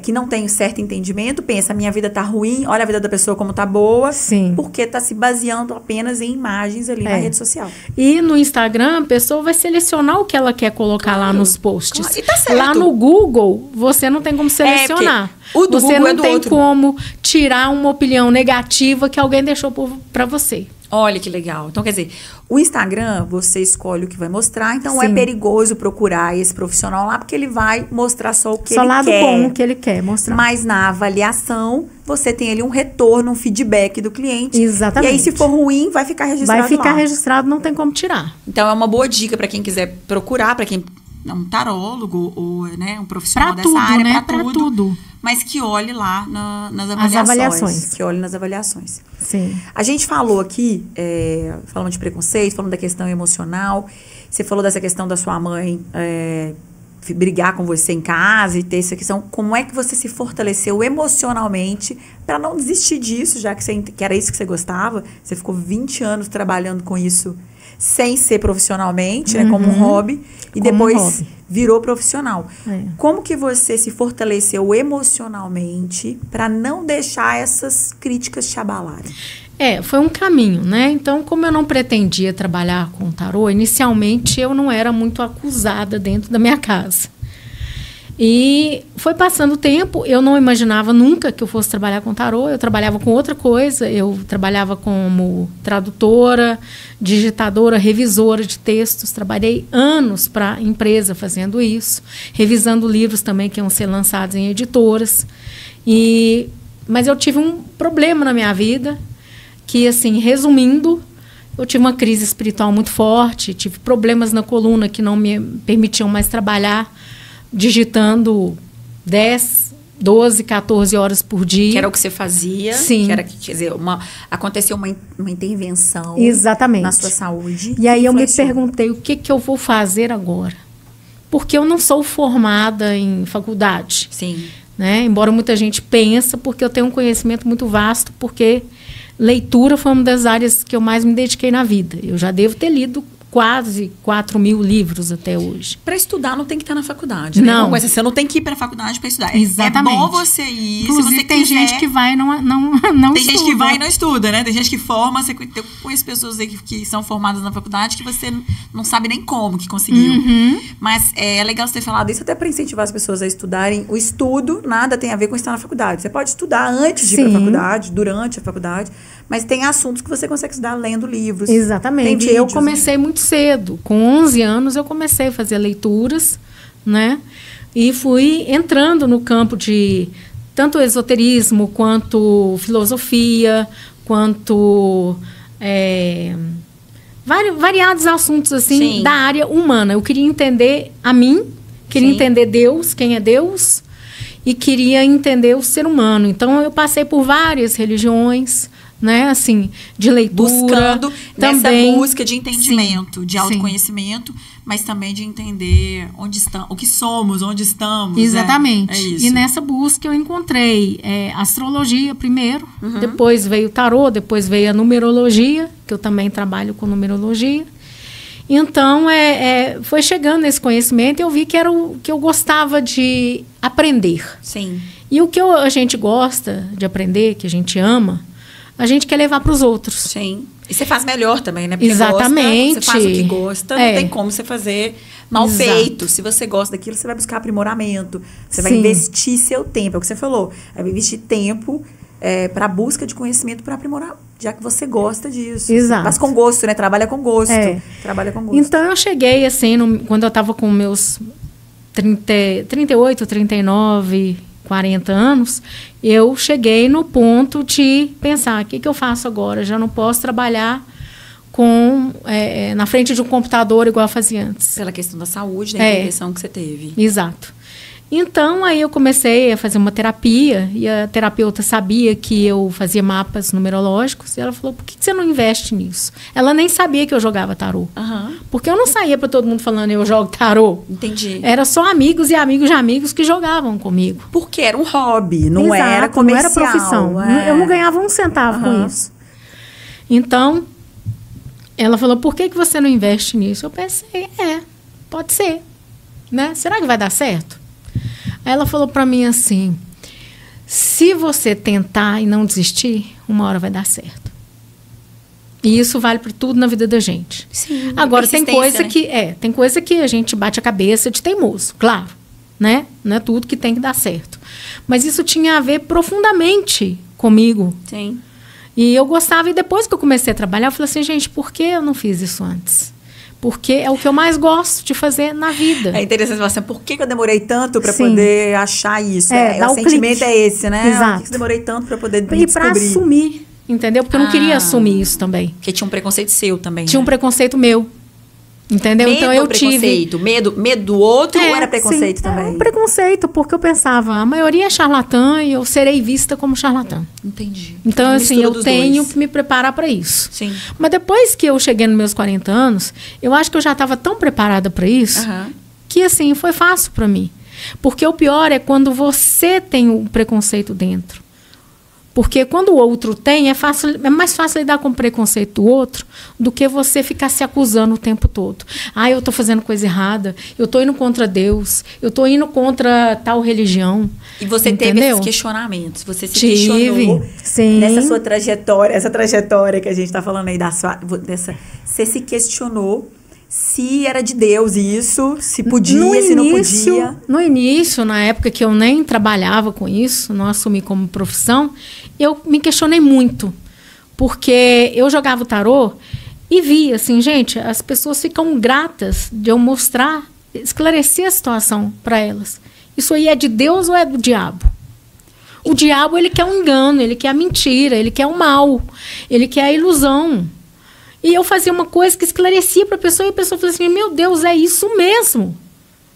que não tem certo entendimento, pensa, minha vida tá ruim, olha a vida da pessoa como tá boa. Sim. Porque tá se baseando apenas em imagens ali na rede social. E no Instagram, a pessoa vai selecionar o que ela quer colocar lá nos posts. E tá certo. Lá no Google, você não tem como selecionar. Você não tem como tirar uma opinião negativa que alguém deixou para você. Olha que legal. Então, quer dizer, o Instagram, você escolhe o que vai mostrar. Então, é perigoso procurar esse profissional lá, porque ele vai mostrar só o que ele quer. Só lado bom que ele quer mostrar. Mas na avaliação, você tem ali um retorno, um feedback do cliente. Exatamente. E aí, se for ruim, vai ficar registrado lá. Vai ficar registrado, não tem como tirar. Então, é uma boa dica para quem quiser procurar, para quem é um tarólogo ou um profissional dessa área, para tudo. Mas que olhe lá nas avaliações. Que olhe nas avaliações. Sim. A gente falou aqui, falamos de preconceito, falamos da questão emocional. Você falou dessa questão da sua mãe brigar com você em casa e ter essa questão, como é que você se fortaleceu emocionalmente para não desistir disso, já que era isso que você gostava? Você ficou 20 anos trabalhando com isso sem ser profissionalmente, né, como um hobby, e depois virou profissional. Como que você se fortaleceu emocionalmente para não deixar essas críticas te abalarem? Foi um caminho, né? Então, como eu não pretendia trabalhar com tarô, inicialmente eu não era muito acusada dentro da minha casa. E foi passando o tempo, eu não imaginava nunca que eu fosse trabalhar com tarô, eu trabalhava com outra coisa, eu trabalhava como tradutora, digitadora, revisora de textos, trabalhei anos para a empresa fazendo isso, revisando livros também que iam ser lançados em editoras. Mas eu tive um problema na minha vida, que, assim, resumindo, eu tive uma crise espiritual muito forte, tive problemas na coluna que não me permitiam mais trabalhar, digitando 10, 12, 14 horas por dia. Que era o que você fazia. Sim. Que era, quer dizer, aconteceu uma intervenção. Exatamente. Na sua saúde. E aí eu me perguntei, o que eu vou fazer agora? Porque eu não sou formada em faculdade. Sim. Né? Embora muita gente pense, porque eu tenho um conhecimento muito vasto, porque leitura foi uma das áreas que eu mais me dediquei na vida. Eu já devo ter lido quase 4.000 livros até hoje. Para estudar não tem que estar na faculdade, né? Não. Você não tem que ir para a faculdade para estudar. Exatamente. É bom você ir. Inclusive, se você tem quiser, gente que vai e não tem estuda. gente que vai e não estuda, né? Tem gente que forma. Eu conheço pessoas aí que são formadas na faculdade que você não sabe nem como que conseguiu. Mas é legal você ter falado isso até para incentivar as pessoas a estudarem. O estudo nada tem a ver com estar na faculdade. Você pode estudar antes de ir para a faculdade, durante a faculdade, mas tem assuntos que você consegue estudar lendo livros. Exatamente. Vídeos, eu comecei muito cedo. Com 11 anos eu comecei a fazer leituras, né? E fui entrando no campo de tanto esoterismo, quanto filosofia, quanto variados assuntos assim. Sim. Da área humana. Eu queria entender a mim, queria Sim. entender Deus, quem é Deus, e queria entender o ser humano. Então eu passei por várias religiões, né, assim, de leitura, buscando também nessa busca de entendimento, Sim. de autoconhecimento, Sim. mas também de entender onde estamos, o que somos, onde estamos. Exatamente. É isso. E nessa busca eu encontrei astrologia primeiro, depois veio o tarô, depois veio a numerologia, que eu também trabalho com numerologia. Então, foi chegando esse conhecimento e eu vi que era o que eu gostava de aprender. Sim. E o que a gente gosta de aprender, que a gente ama, a gente quer levar para os outros. Sim. E você faz melhor também, né? Porque Exatamente. Você faz o que gosta, não tem como você fazer mal Exato. feito. Se você gosta daquilo, você vai buscar aprimoramento. Você vai Sim. investir seu tempo. É o que você falou. Vai investir tempo para a busca de conhecimento para aprimorar, já que você gosta disso. Exato. Mas com gosto, né? Trabalha com gosto. Trabalha com gosto. Então, eu cheguei, assim, quando eu estava com meus 38, 39... 40 anos, eu cheguei no ponto de pensar, o que eu faço agora? Já não posso trabalhar na frente de um computador igual eu fazia antes. Pela questão da saúde, da intervenção que você teve. Exato. Então, aí eu comecei a fazer uma terapia, e a terapeuta sabia que eu fazia mapas numerológicos, e ela falou, por que você não investe nisso? Ela nem sabia que eu jogava tarô. Porque eu não saía para todo mundo falando, eu jogo tarô. Entendi. Era só amigos e amigos de amigos que jogavam comigo. Porque era um hobby, não Exato, era comercial. Não era profissão. Eu não ganhava um centavo com isso. Então, ela falou, por que você não investe nisso? Eu pensei, pode ser. Né? Será que vai dar certo? Aí ela falou para mim assim, se você tentar e não desistir, uma hora vai dar certo. E isso vale para tudo na vida da gente. Sim, agora, tem coisa que a gente bate a cabeça de teimoso, claro. Né? Não é tudo que tem que dar certo. Mas isso tinha a ver profundamente comigo. Sim. E eu gostava, e depois que eu comecei a trabalhar, eu falei assim, gente, por que eu não fiz isso antes? Porque é o que eu mais gosto de fazer na vida. É interessante falar assim, por que eu demorei tanto para poder achar isso? O sentimento é esse, né? Exato. Por que eu demorei tanto para poder descobrir? E para assumir, entendeu? Porque eu não queria assumir isso também. Porque tinha um preconceito seu também, Tinha um preconceito meu. Entendeu? Medo então eu preconceito? tive Medo do outro ou era preconceito também? É um preconceito, porque eu pensava, a maioria é charlatã e eu serei vista como charlatã. Entendi. Então, assim, eu tenho que me preparar para isso. Sim. Mas depois que eu cheguei nos meus 40 anos, eu acho que eu já estava tão preparada para isso que, assim, foi fácil para mim. Porque o pior é quando você tem o preconceito dentro. Porque quando o outro tem, é mais fácil lidar com o preconceito do outro do que você ficar se acusando o tempo todo. Ah, eu estou fazendo coisa errada, eu estou indo contra Deus, eu estou indo contra tal religião. E você teve esses questionamentos, você se questionou nessa sua trajetória, essa trajetória que a gente está falando aí você se questionou se era de Deus isso, se podia, se não podia. No início, na época que eu nem trabalhava com isso, não assumi como profissão, eu me questionei muito. Porque eu jogava o tarô e via, assim, gente, as pessoas ficam gratas de eu mostrar, esclarecer a situação para elas. Isso aí é de Deus ou é do diabo? O diabo, ele quer o engano, ele quer a mentira, ele quer o mal, ele quer a ilusão. E eu fazia uma coisa que esclarecia para a pessoa e a pessoa falou assim, meu Deus, é isso mesmo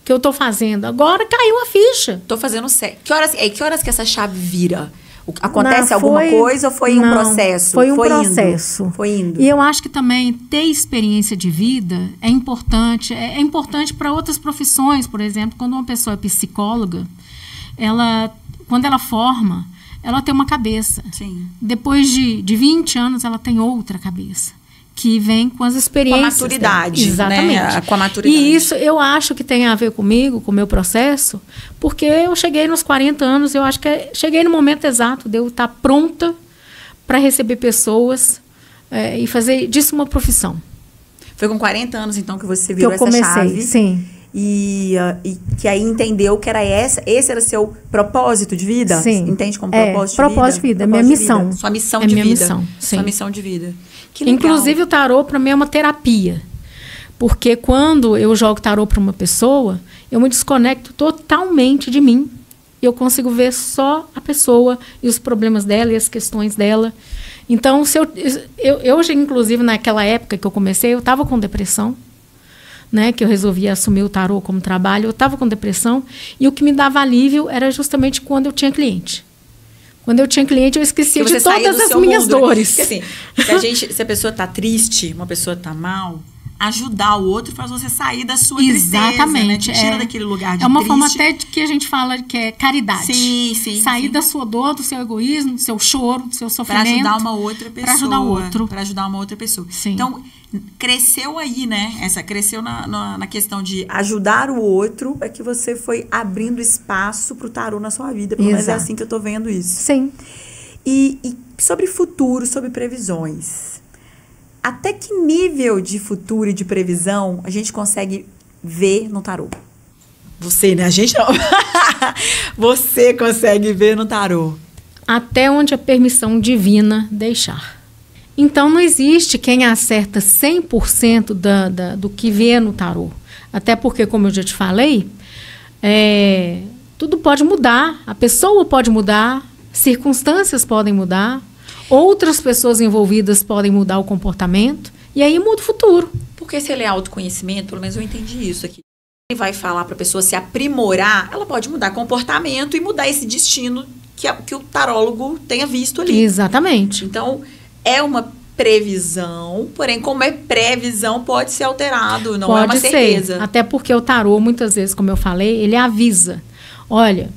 que eu estou fazendo. Agora caiu a ficha. Estou fazendo certo. Que horas que essa chave vira? Acontece alguma coisa ou foi um processo? Foi um processo. Foi indo. E eu acho que também ter experiência de vida é importante. É importante para outras profissões, por exemplo, quando uma pessoa é psicóloga, quando ela forma, ela tem uma cabeça. Sim. Depois de 20 anos, ela tem outra cabeça. Que vem com as experiências. Com a maturidade. Exatamente. Né? Com a maturidade. E isso eu acho que tem a ver comigo, com o meu processo, porque eu cheguei nos 40 anos, eu acho que cheguei no momento exato de eu estar pronta para receber pessoas e fazer disso uma profissão. Foi com 40 anos, então, que você virou essa chave. Que eu comecei, sim. E que aí entendeu que era esse era seu propósito de vida? Sim. Entende como propósito de vida? Propósito de vida, é minha missão. Sua missão de vida. É minha missão, sim. Sua missão de vida. Que legal. Inclusive, o tarô, para mim, é uma terapia. Porque quando eu jogo tarô para uma pessoa, eu me desconecto totalmente de mim. Eu consigo ver só a pessoa e os problemas dela e as questões dela. Então, eu inclusive, naquela época que eu comecei, eu estava com depressão. Né, que eu resolvi assumir o tarô como trabalho, eu estava com depressão, e o que me dava alívio era justamente quando eu tinha cliente. Quando eu tinha cliente, eu esquecia de todas as minhas dores. Porque, assim, se a pessoa está triste, uma pessoa está mal, ajudar o outro faz você sair da sua tristeza, né? Te tira daquele lugar de É uma triste. forma até que a gente fala que é caridade. Sim. Sair da sua dor, do seu egoísmo, do seu choro, do seu sofrimento. Para ajudar uma outra pessoa. Para ajudar o outro. Para ajudar uma outra pessoa. Sim. Então, cresceu aí, né? Cresceu na questão de ajudar o outro, é que você foi abrindo espaço pro tarô na sua vida. Pelo menos é assim que eu tô vendo isso. Sim. E sobre futuro, sobre previsões. Até que nível de futuro e de previsão a gente consegue ver no tarô? Você, né? A gente não. Você consegue ver no tarô. Até onde a permissão divina deixar. Então, não existe quem acerta 100% do que vê no tarô. Até porque, como eu já te falei, tudo pode mudar. A pessoa pode mudar, circunstâncias podem mudar, outras pessoas envolvidas podem mudar o comportamento, e aí muda o futuro. Porque se ele é autoconhecimento, pelo menos eu entendi isso aqui. Ele vai falar para a pessoa se aprimorar, ela pode mudar comportamento e mudar esse destino que o tarólogo tenha visto ali. Exatamente. Então, é uma previsão, porém, como é previsão, pode ser alterado, não é uma certeza. Até porque o tarô, muitas vezes, como eu falei, ele avisa. Olha,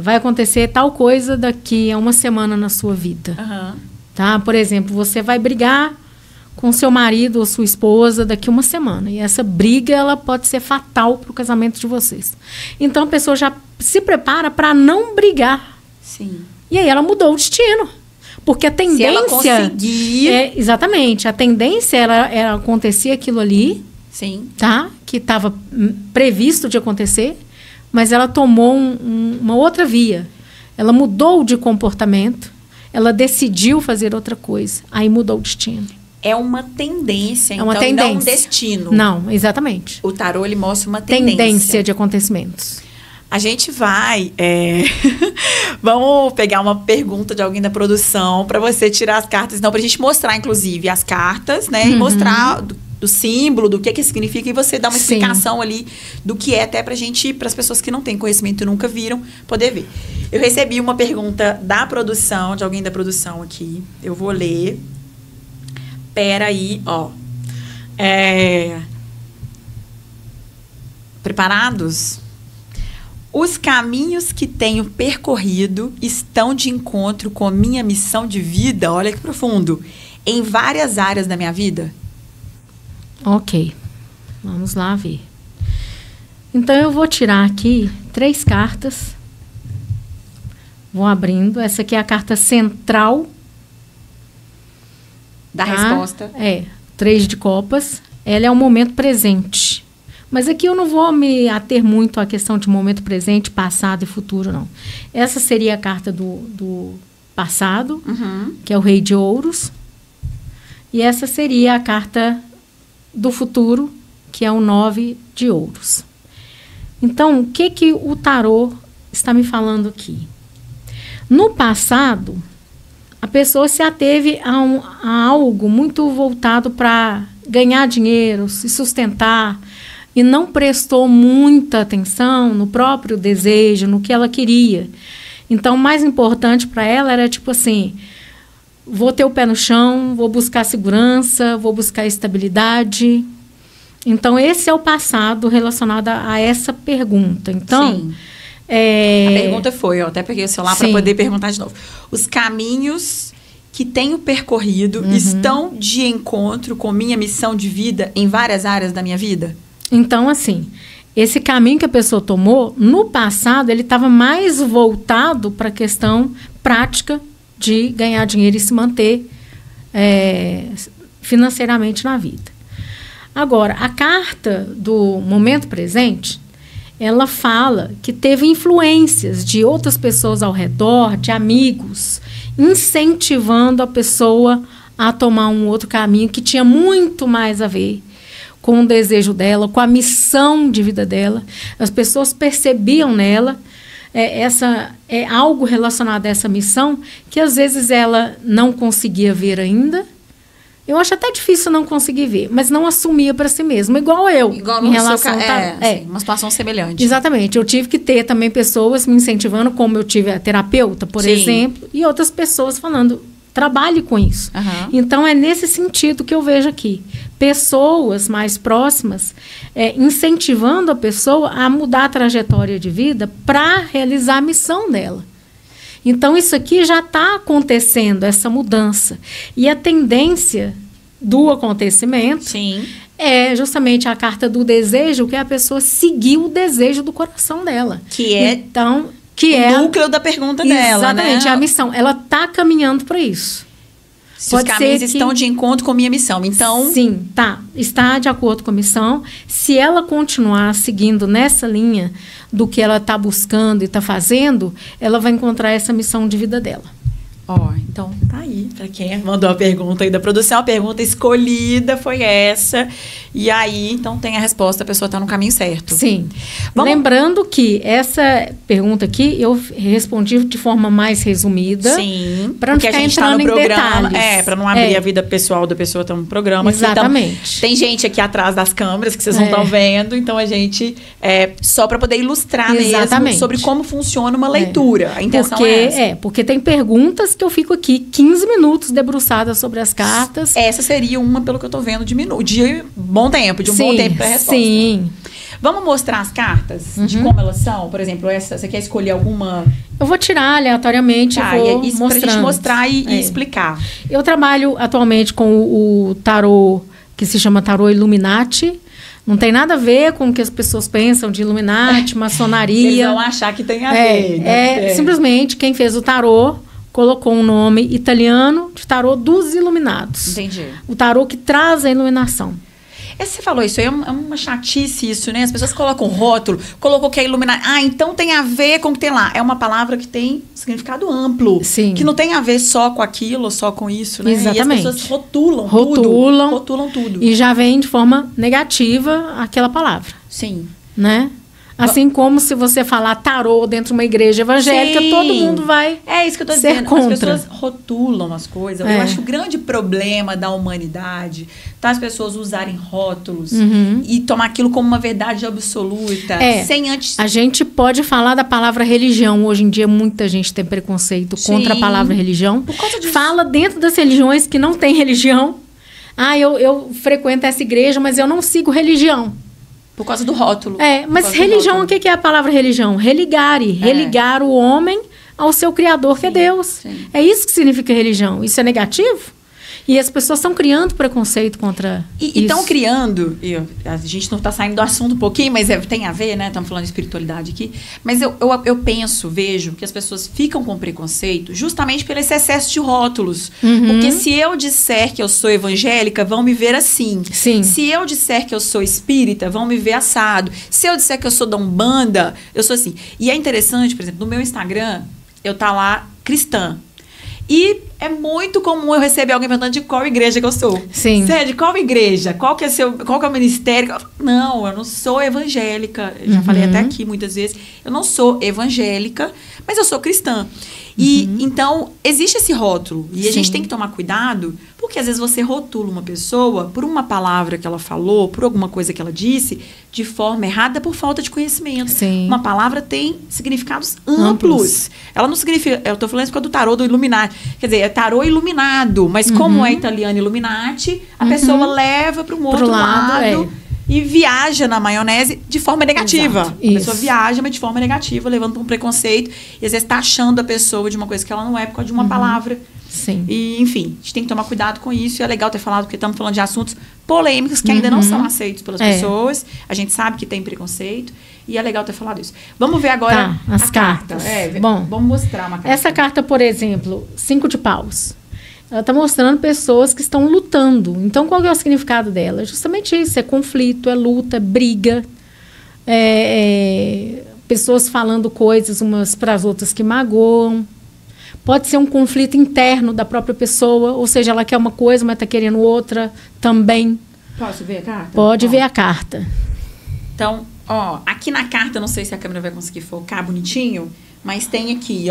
vai acontecer tal coisa daqui a uma semana na sua vida. Uhum. Tá? Por exemplo, você vai brigar com seu marido ou sua esposa daqui a uma semana. E essa briga, ela pode ser fatal para o casamento de vocês. Então, a pessoa já se prepara para não brigar. Sim. E aí, ela mudou o destino. Porque a tendência... Se ela conseguir... exatamente. A tendência era acontecer aquilo ali. Sim. Tá? Que estava previsto de acontecer. Mas ela tomou uma outra via. Ela mudou de comportamento. Ela decidiu fazer outra coisa. Aí mudou o destino. É uma tendência, então, tendência. Não um destino. Não, exatamente. O tarô, ele mostra uma tendência. Tendência de acontecimentos. A gente vai... Vamos pegar uma pergunta de alguém da produção para você tirar as cartas. Então, para a gente mostrar, inclusive, as cartas, né? E mostrar do símbolo, do que significa. E você dar uma explicação ali do que é, até para as pessoas que não têm conhecimento e nunca viram, poder ver. Eu recebi uma pergunta da produção, de alguém da produção aqui. Eu vou ler. Pera aí, ó. Preparados? Os caminhos que tenho percorrido estão de encontro com minha missão de vida, olha que profundo, em várias áreas da minha vida? Ok, vamos lá ver. Então, eu vou tirar aqui 3 cartas. Vou abrindo. Essa aqui é a carta central Da resposta. 3 de copas. Ela é o momento presente. Mas aqui eu não vou me ater muito à questão de momento presente, passado e futuro, não. Essa seria a carta do passado, que é o Rei de Ouros. E essa seria a carta do futuro, que é o 9 de Ouros. Então, o que o tarô está me falando aqui? No passado, a pessoa se ateve a algo muito voltado para ganhar dinheiro, se sustentar, e não prestou muita atenção no próprio desejo, no que ela queria. Então, o mais importante para ela era tipo assim, vou ter o pé no chão, vou buscar segurança, vou buscar estabilidade. Então, esse é o passado relacionado a essa pergunta. Então, a pergunta foi, eu até peguei o celular para poder perguntar de novo. Os caminhos que tenho percorrido estão de encontro com minha missão de vida em várias áreas da minha vida? Então, assim, esse caminho que a pessoa tomou, no passado, ele estava mais voltado para a questão prática de ganhar dinheiro e se manter financeiramente na vida. Agora, a carta do momento presente, ela fala que teve influências de outras pessoas ao redor, de amigos, incentivando a pessoa a tomar um outro caminho que tinha muito mais a ver com o desejo dela, com a missão de vida dela. As pessoas percebiam nela algo relacionado a essa missão que às vezes ela não conseguia ver ainda. Eu acho até difícil não conseguir ver, mas não assumia para si mesma, igual eu. Igual em relação uma situação semelhante. Exatamente. Eu tive que ter também pessoas me incentivando, como eu tive a terapeuta, por exemplo, e outras pessoas falando, trabalhe com isso. Então, é nesse sentido que eu vejo aqui. Pessoas mais próximas incentivando a pessoa a mudar a trajetória de vida para realizar a missão dela. Então, isso aqui já está acontecendo, essa mudança. E a tendência do acontecimento é justamente a carta do desejo, que é a pessoa seguir o desejo do coração dela. Que é, então, o núcleo da pergunta dela, exatamente, né? A missão. Ela está caminhando para isso. Se os caminhos estão de encontro com a minha missão, então... Sim, está de acordo com a missão. Se ela continuar seguindo nessa linha do que ela está buscando e está fazendo, ela vai encontrar essa missão de vida dela. Então tá aí, para quem mandou a pergunta aí da produção, a pergunta escolhida foi essa, e aí então tem a resposta, a pessoa está no caminho certo. Sim. Lembrando que essa pergunta aqui eu respondi de forma mais resumida. Sim. Para não ficar entrando em detalhes. Para não abrir a vida pessoal da pessoa, tem um programa aqui. Exatamente. Então, tem gente aqui atrás das câmeras que vocês não estão vendo, então a gente só para poder ilustrar mesmo sobre como funciona uma leitura. A intenção é essa. Porque tem perguntas que eu fico aqui 15 minutos debruçada sobre as cartas. Essa seria uma, pelo que eu tô vendo, de bom tempo para a resposta. Sim. Vamos mostrar as cartas de como elas são? Por exemplo, você quer escolher alguma? Eu vou tirar aleatoriamente e vou mostrando. Pra gente mostrar e explicar. Eu trabalho atualmente com o tarô, que se chama tarô Illuminati. Não tem nada a ver com o que as pessoas pensam de Illuminati, maçonaria. Eles vão achar que tem a ver. Simplesmente quem fez o tarô colocou um nome italiano de tarô dos iluminados. Entendi. O tarô que traz a iluminação. Você falou isso aí, é uma chatice isso, né? As pessoas colocam rótulo, colocou que é iluminar. Então tem a ver com o que tem lá. É uma palavra que tem significado amplo. Sim. Que não tem a ver só com aquilo, só com isso, né? Exatamente. E as pessoas rotulam tudo. E já vem de forma negativa aquela palavra. Sim. Né? Assim como se você falar tarô dentro de uma igreja evangélica, todo mundo vai isso que eu tô dizendo. Contra. As pessoas rotulam as coisas. Eu acho que o grande problema da humanidade tá as pessoas usarem rótulos e tomar aquilo como uma verdade absoluta, sem antes... A gente pode falar da palavra religião. Hoje em dia, muita gente tem preconceito contra a palavra religião. Por causa disso. Fala dentro das religiões que não tem religião. Eu frequento essa igreja, mas eu não sigo religião. Por causa do rótulo. Mas religião, o que é a palavra religião? Religare. Religar o homem ao seu Criador, que é Deus. Sim. É isso que significa religião. Isso é negativo? E as pessoas estão criando preconceito contra isso. E estão criando, a gente não está saindo do assunto um pouquinho, mas tem a ver, né? Estamos falando de espiritualidade aqui. Mas eu vejo que as pessoas ficam com preconceito justamente pelo esse excesso de rótulos. Porque se eu disser que eu sou evangélica, vão me ver assim. Sim. Se eu disser que eu sou espírita, vão me ver assado. Se eu disser que eu sou da Umbanda, eu sou assim. E é interessante, por exemplo, no meu Instagram, eu tá lá cristã. E é muito comum eu receber alguém perguntando de qual igreja que eu sou. Sim. Sério, de qual igreja? Qual que é o ministério? Não, eu não sou evangélica. Eu já falei até aqui muitas vezes. Eu não sou evangélica, mas eu sou cristã. E então, existe esse rótulo. E a gente tem que tomar cuidado, porque às vezes você rotula uma pessoa por uma palavra que ela falou, por alguma coisa que ela disse, de forma errada por falta de conhecimento. Sim. Uma palavra tem significados amplos. Ela não significa... Eu estou falando isso por causa do tarô do Illuminati. Quer dizer, é tarô iluminado. Mas como é italiano Illuminati, a pessoa leva para um outro lado e viaja na maionese de forma negativa. Exato. A pessoa viaja, mas de forma negativa, levando para um preconceito. E às vezes está achando a pessoa de uma coisa que ela não é por causa de uma palavra. Sim. E, enfim, a gente tem que tomar cuidado com isso. E é legal ter falado, porque estamos falando de assuntos polêmicos que ainda não são aceitos pelas pessoas. A gente sabe que tem preconceito. E é legal ter falado isso. Vamos ver agora as cartas. Bom, vamos mostrar uma carta. Essa carta, por exemplo, 5 de paus. Ela está mostrando pessoas que estão lutando. Então, qual é o significado dela? Justamente isso. É conflito, é luta, é briga. Pessoas falando coisas umas para as outras que magoam. Pode ser um conflito interno da própria pessoa. Ou seja, ela quer uma coisa, mas está querendo outra também. Posso ver a carta? Pode ver a carta. Então, aqui na carta, não sei se a câmera vai conseguir focar bonitinho, mas tem aqui,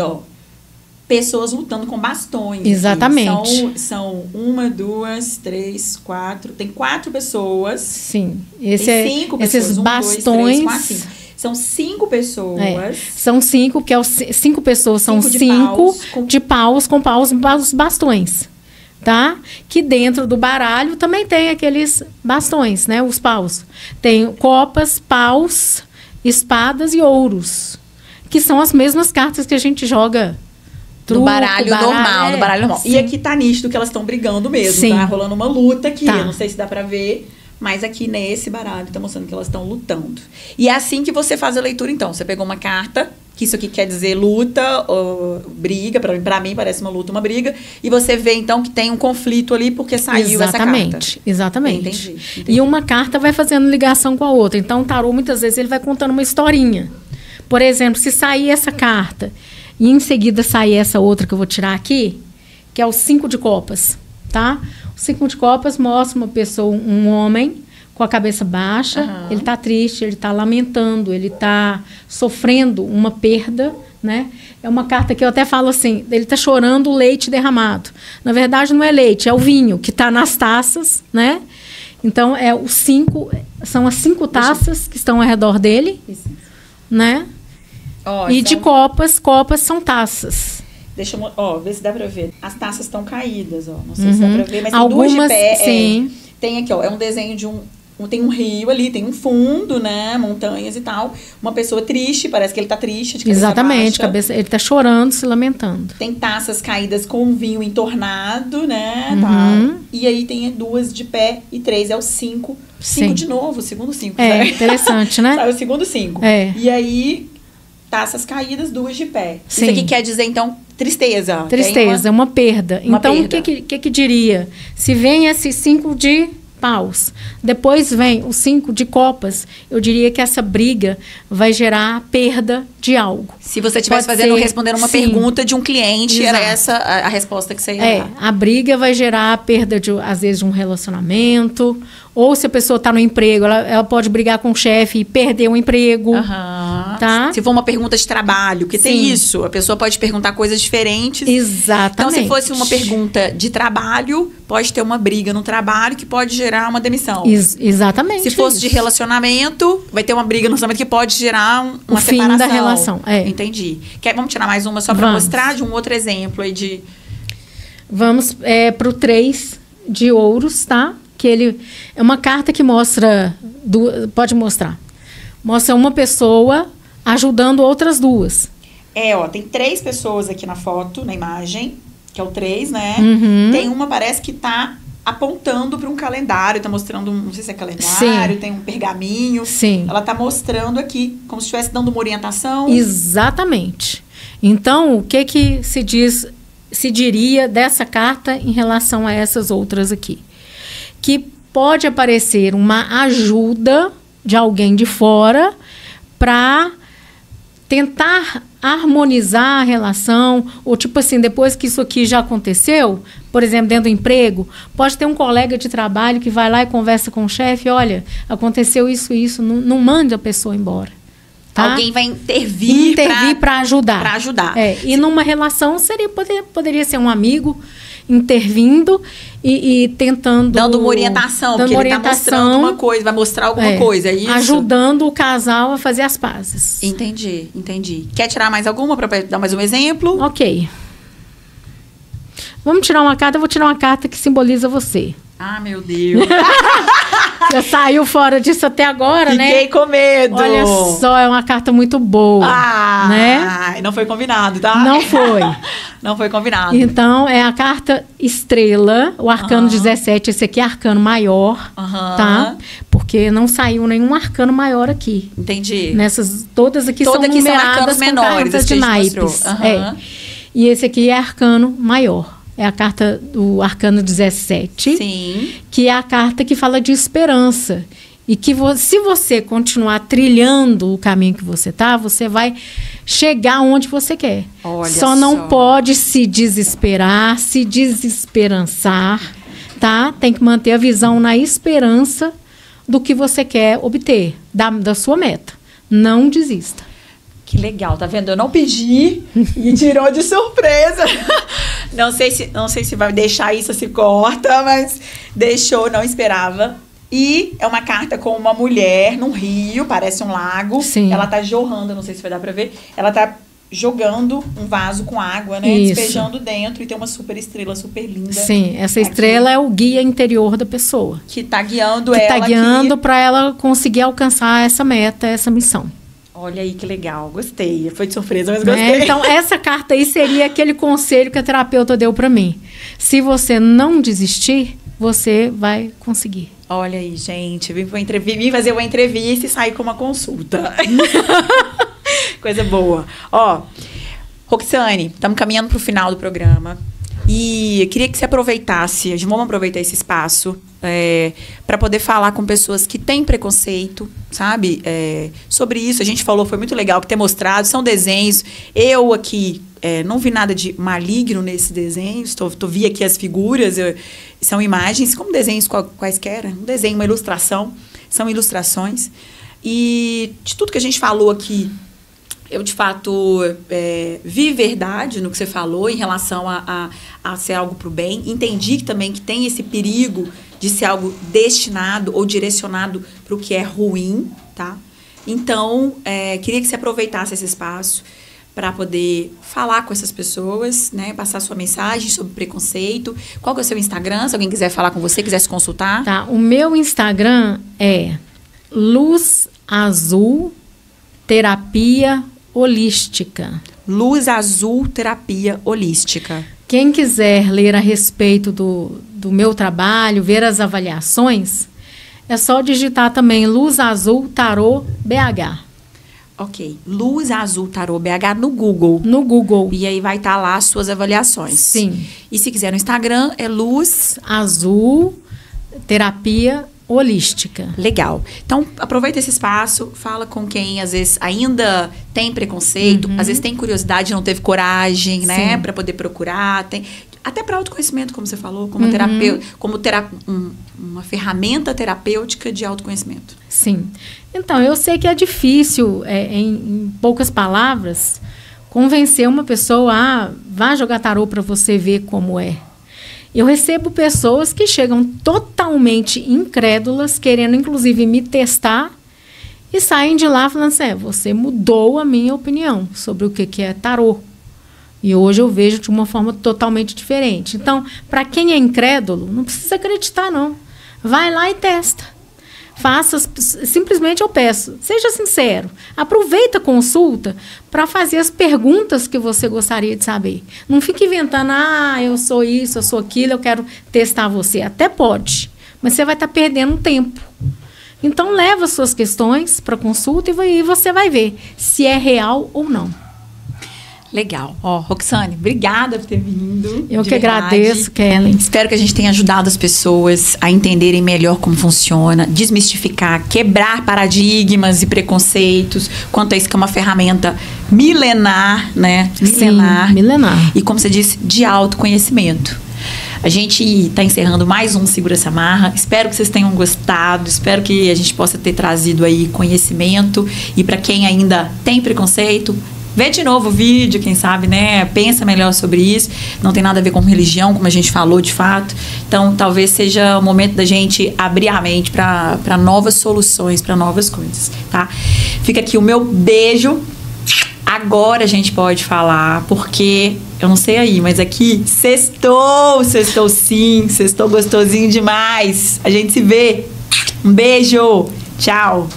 pessoas lutando com bastões. Exatamente. São 1, 2, 3, 4. Tem 4 pessoas. Sim. Tem 5 pessoas. Esses bastões. 1, 2, 3, 4, 5. São 5 pessoas. São 5, porque 5 pessoas são 5 de paus com paus bastões. Tá? Que dentro do baralho também tem aqueles bastões, né? Os paus. Tem copas, paus, espadas e ouros. Que são as mesmas cartas que a gente joga no baralho normal, no baralho normal. Sim. E aqui tá nítido que elas estão brigando mesmo, sim. Tá rolando uma luta aqui. Tá. Eu não sei se dá pra ver, mas aqui nesse baralho tá mostrando que elas estão lutando. E é assim que você faz a leitura, então. Você pegou uma carta, que isso aqui quer dizer luta, ou briga, pra mim parece uma luta, uma briga, e você vê, então, que tem um conflito ali porque saiu essa carta. Exatamente. Entendi. E uma carta vai fazendo ligação com a outra. Então, o tarô, muitas vezes, ele vai contando uma historinha. Por exemplo, se sair essa carta e em seguida sair essa outra que eu vou tirar aqui, que é o 5 de copas, tá? O 5 de copas mostra uma pessoa, um homem com a cabeça baixa, ele está triste, ele está lamentando, ele está sofrendo uma perda, né? É uma carta que eu até falo assim, ele está chorando o leite derramado. Na verdade, não é leite, é o vinho que está nas taças, né? Então, são as 5 taças que estão ao redor dele, né? E de copas são taças. Deixa eu ver se dá pra ver. As taças estão caídas, Não sei se dá pra ver, mas algumas, tem 2 de pé. Sim. Tem aqui, é um desenho de tem um rio ali, tem um fundo, né? Montanhas e tal. Uma pessoa triste, parece que ele tá triste, de cabeça exatamente, baixa. Ele tá chorando, se lamentando. Tem taças caídas com vinho entornado, né? Tá. E aí tem 2 de pé e 3 é o 5. 5 de novo, o segundo 5. Interessante, né? Sabe, o segundo 5. E aí, taças caídas, 2 de pé. Sim. Isso aqui quer dizer, então, tristeza. Tristeza, uma perda. Então, o que diria? Se vem esse 5 de paus, depois vem o 5 de copas, eu diria que essa briga vai gerar perda de algo. Se você estivesse respondendo uma pergunta de um cliente, era essa a resposta que você ia dar. A briga vai gerar a perda, às vezes, de um relacionamento, ou se a pessoa está no emprego, ela pode brigar com o chefe e perder o emprego. Tá? Se for uma pergunta de trabalho, que tem isso, a pessoa pode perguntar coisas diferentes. Exatamente. Então, se fosse uma pergunta de trabalho, pode ter uma briga no trabalho que pode gerar uma demissão. Exatamente. Se fosse de relacionamento, vai ter uma briga no relacionamento que pode gerar uma separação. Fim da relação. Entendi. Vamos tirar mais uma só para mostrar de um outro exemplo aí de... Vamos para o 3 de ouros, tá? que ele é uma carta que mostra, pode mostrar, mostra uma pessoa ajudando outras duas. Tem 3 pessoas aqui na foto, na imagem, que é o 3, né? Tem uma, parece que tá apontando para um calendário, tá mostrando, não sei se é calendário, tem um pergaminho. Sim. Ela tá mostrando aqui, como se estivesse dando uma orientação. Exatamente. Então, o que se diria dessa carta em relação a essas outras aqui? Que pode aparecer uma ajuda de alguém de fora para tentar harmonizar a relação, ou tipo assim, depois que isso aqui já aconteceu, por exemplo, dentro do emprego, pode ter um colega de trabalho que vai lá e conversa com o chefe, olha, aconteceu isso, não mande a pessoa embora. Tá? Alguém vai intervir para ajudar. Para ajudar. E numa relação poderia ser um amigo intervindo e tentando... Dando uma orientação, porque ele está mostrando uma coisa, vai mostrar alguma coisa, é isso? Ajudando o casal a fazer as pazes. Entendi. Quer tirar mais alguma para dar mais um exemplo? Ok. Vamos tirar uma carta, eu vou tirar uma carta que simboliza você. Ah, meu Deus. Você saiu fora disso até agora, né? Fiquei com medo. Olha só, é uma carta muito boa. Né? Não foi combinado, tá? Não foi. Não foi combinado. Então, é a carta Estrela, o arcano 17. Esse aqui é arcano maior, tá? Porque não saiu nenhum arcano maior aqui. Entendi. Todas aqui são numeradas com cartas de naipes. E esse aqui é arcano maior. É a carta do arcano 17. Sim. Que é a carta que fala de esperança. E que se você continuar trilhando o caminho que você está, você vai chegar onde você quer. Olha só não pode se desesperar, se desesperançar, tá? Tem que manter a visão na esperança do que você quer obter, da sua meta. Não desista. Que legal, tá vendo? Eu não pedi e tirou de surpresa. Não sei se vai deixar isso, se corta, mas deixou, não esperava. E é uma carta com uma mulher num rio, parece um lago. Sim. Ela tá jorrando, não sei se vai dar pra ver. Ela tá jogando um vaso com água, né? Isso. Despejando dentro, e tem uma super estrela, super linda. Sim, essa estrela é o guia interior da pessoa. Que tá guiando ela. Que tá guiando para ela conseguir alcançar essa meta, essa missão. Olha aí que legal, gostei. Foi de surpresa, mas gostei. Então, essa carta aí seria aquele conselho que a terapeuta deu para mim. Se você não desistir, você vai conseguir. Olha aí, gente. Vim fazer uma entrevista e sair com uma consulta. Coisa boa. Roxane, estamos caminhando para o final do programa. E eu queria que você aproveitasse, vamos aproveitar esse espaço para poder falar com pessoas que têm preconceito, sabe? Sobre isso, a gente falou, foi muito legal ter mostrado, são desenhos. Eu aqui não vi nada de maligno nesses desenhos, vi aqui as figuras, são imagens, como desenhos quaisquer, um desenho, uma ilustração, são ilustrações. E de tudo que a gente falou aqui, eu, de fato, vi verdade no que você falou em relação a ser algo para o bem. Entendi também que tem esse perigo de ser algo destinado ou direcionado para o que é ruim, tá? Então, queria que você aproveitasse esse espaço para poder falar com essas pessoas, né? Passar sua mensagem sobre preconceito. Qual que é o seu Instagram? Se alguém quiser falar com você, quiser se consultar. Tá, o meu Instagram é Luz Azul Terapia Holística. Luz Azul Terapia Holística. Quem quiser ler a respeito do meu trabalho, ver as avaliações, é só digitar também Luz Azul Tarô BH. Ok. Luz Azul Tarô BH no Google. No Google. E aí vai estar lá as suas avaliações. Sim. E se quiser no Instagram, é Luz Azul Terapia Holística. Legal. Então, aproveita esse espaço, fala com quem, às vezes, ainda tem preconceito, às vezes tem curiosidade, não teve coragem, né? Para poder procurar. Até para autoconhecimento, como você falou, como uma ferramenta terapêutica de autoconhecimento. Sim. Então, eu sei que é difícil, em poucas palavras, convencer uma pessoa a vá jogar tarô para você ver como é. Eu recebo pessoas que chegam totalmente incrédulas, querendo inclusive me testar, e saem de lá falando assim, você mudou a minha opinião sobre o que é tarô. E hoje eu vejo de uma forma totalmente diferente. Então, para quem é incrédulo, não precisa acreditar, não. Vai lá e testa. Faça, simplesmente eu peço, seja sincero. Aproveita a consulta para fazer as perguntas que você gostaria de saber. Não fique inventando, eu sou isso, eu sou aquilo, eu quero testar você. Até pode, mas você vai estar perdendo tempo. Então, leva suas questões para consulta e aí você vai ver se é real ou não. Legal. Roxane, obrigada por ter vindo. Eu que agradeço, Kellen. Espero que a gente tenha ajudado as pessoas a entenderem melhor como funciona, desmistificar, quebrar paradigmas e preconceitos quanto a isso que é uma ferramenta milenar, né? Milenar. Sim, milenar. E como você disse, de autoconhecimento. A gente está encerrando mais um Segura essa Marra. Espero que vocês tenham gostado. Espero que a gente possa ter trazido aí conhecimento. E para quem ainda tem preconceito, vê de novo o vídeo, quem sabe, né? Pensa melhor sobre isso. Não tem nada a ver com religião, como a gente falou de fato. Então, talvez seja o momento da gente abrir a mente para novas soluções, para novas coisas, tá? Fica aqui o meu beijo. Agora a gente pode falar, porque eu não sei aí, mas aqui sextou sim, sextou gostosinho demais. A gente se vê. Um beijo. Tchau.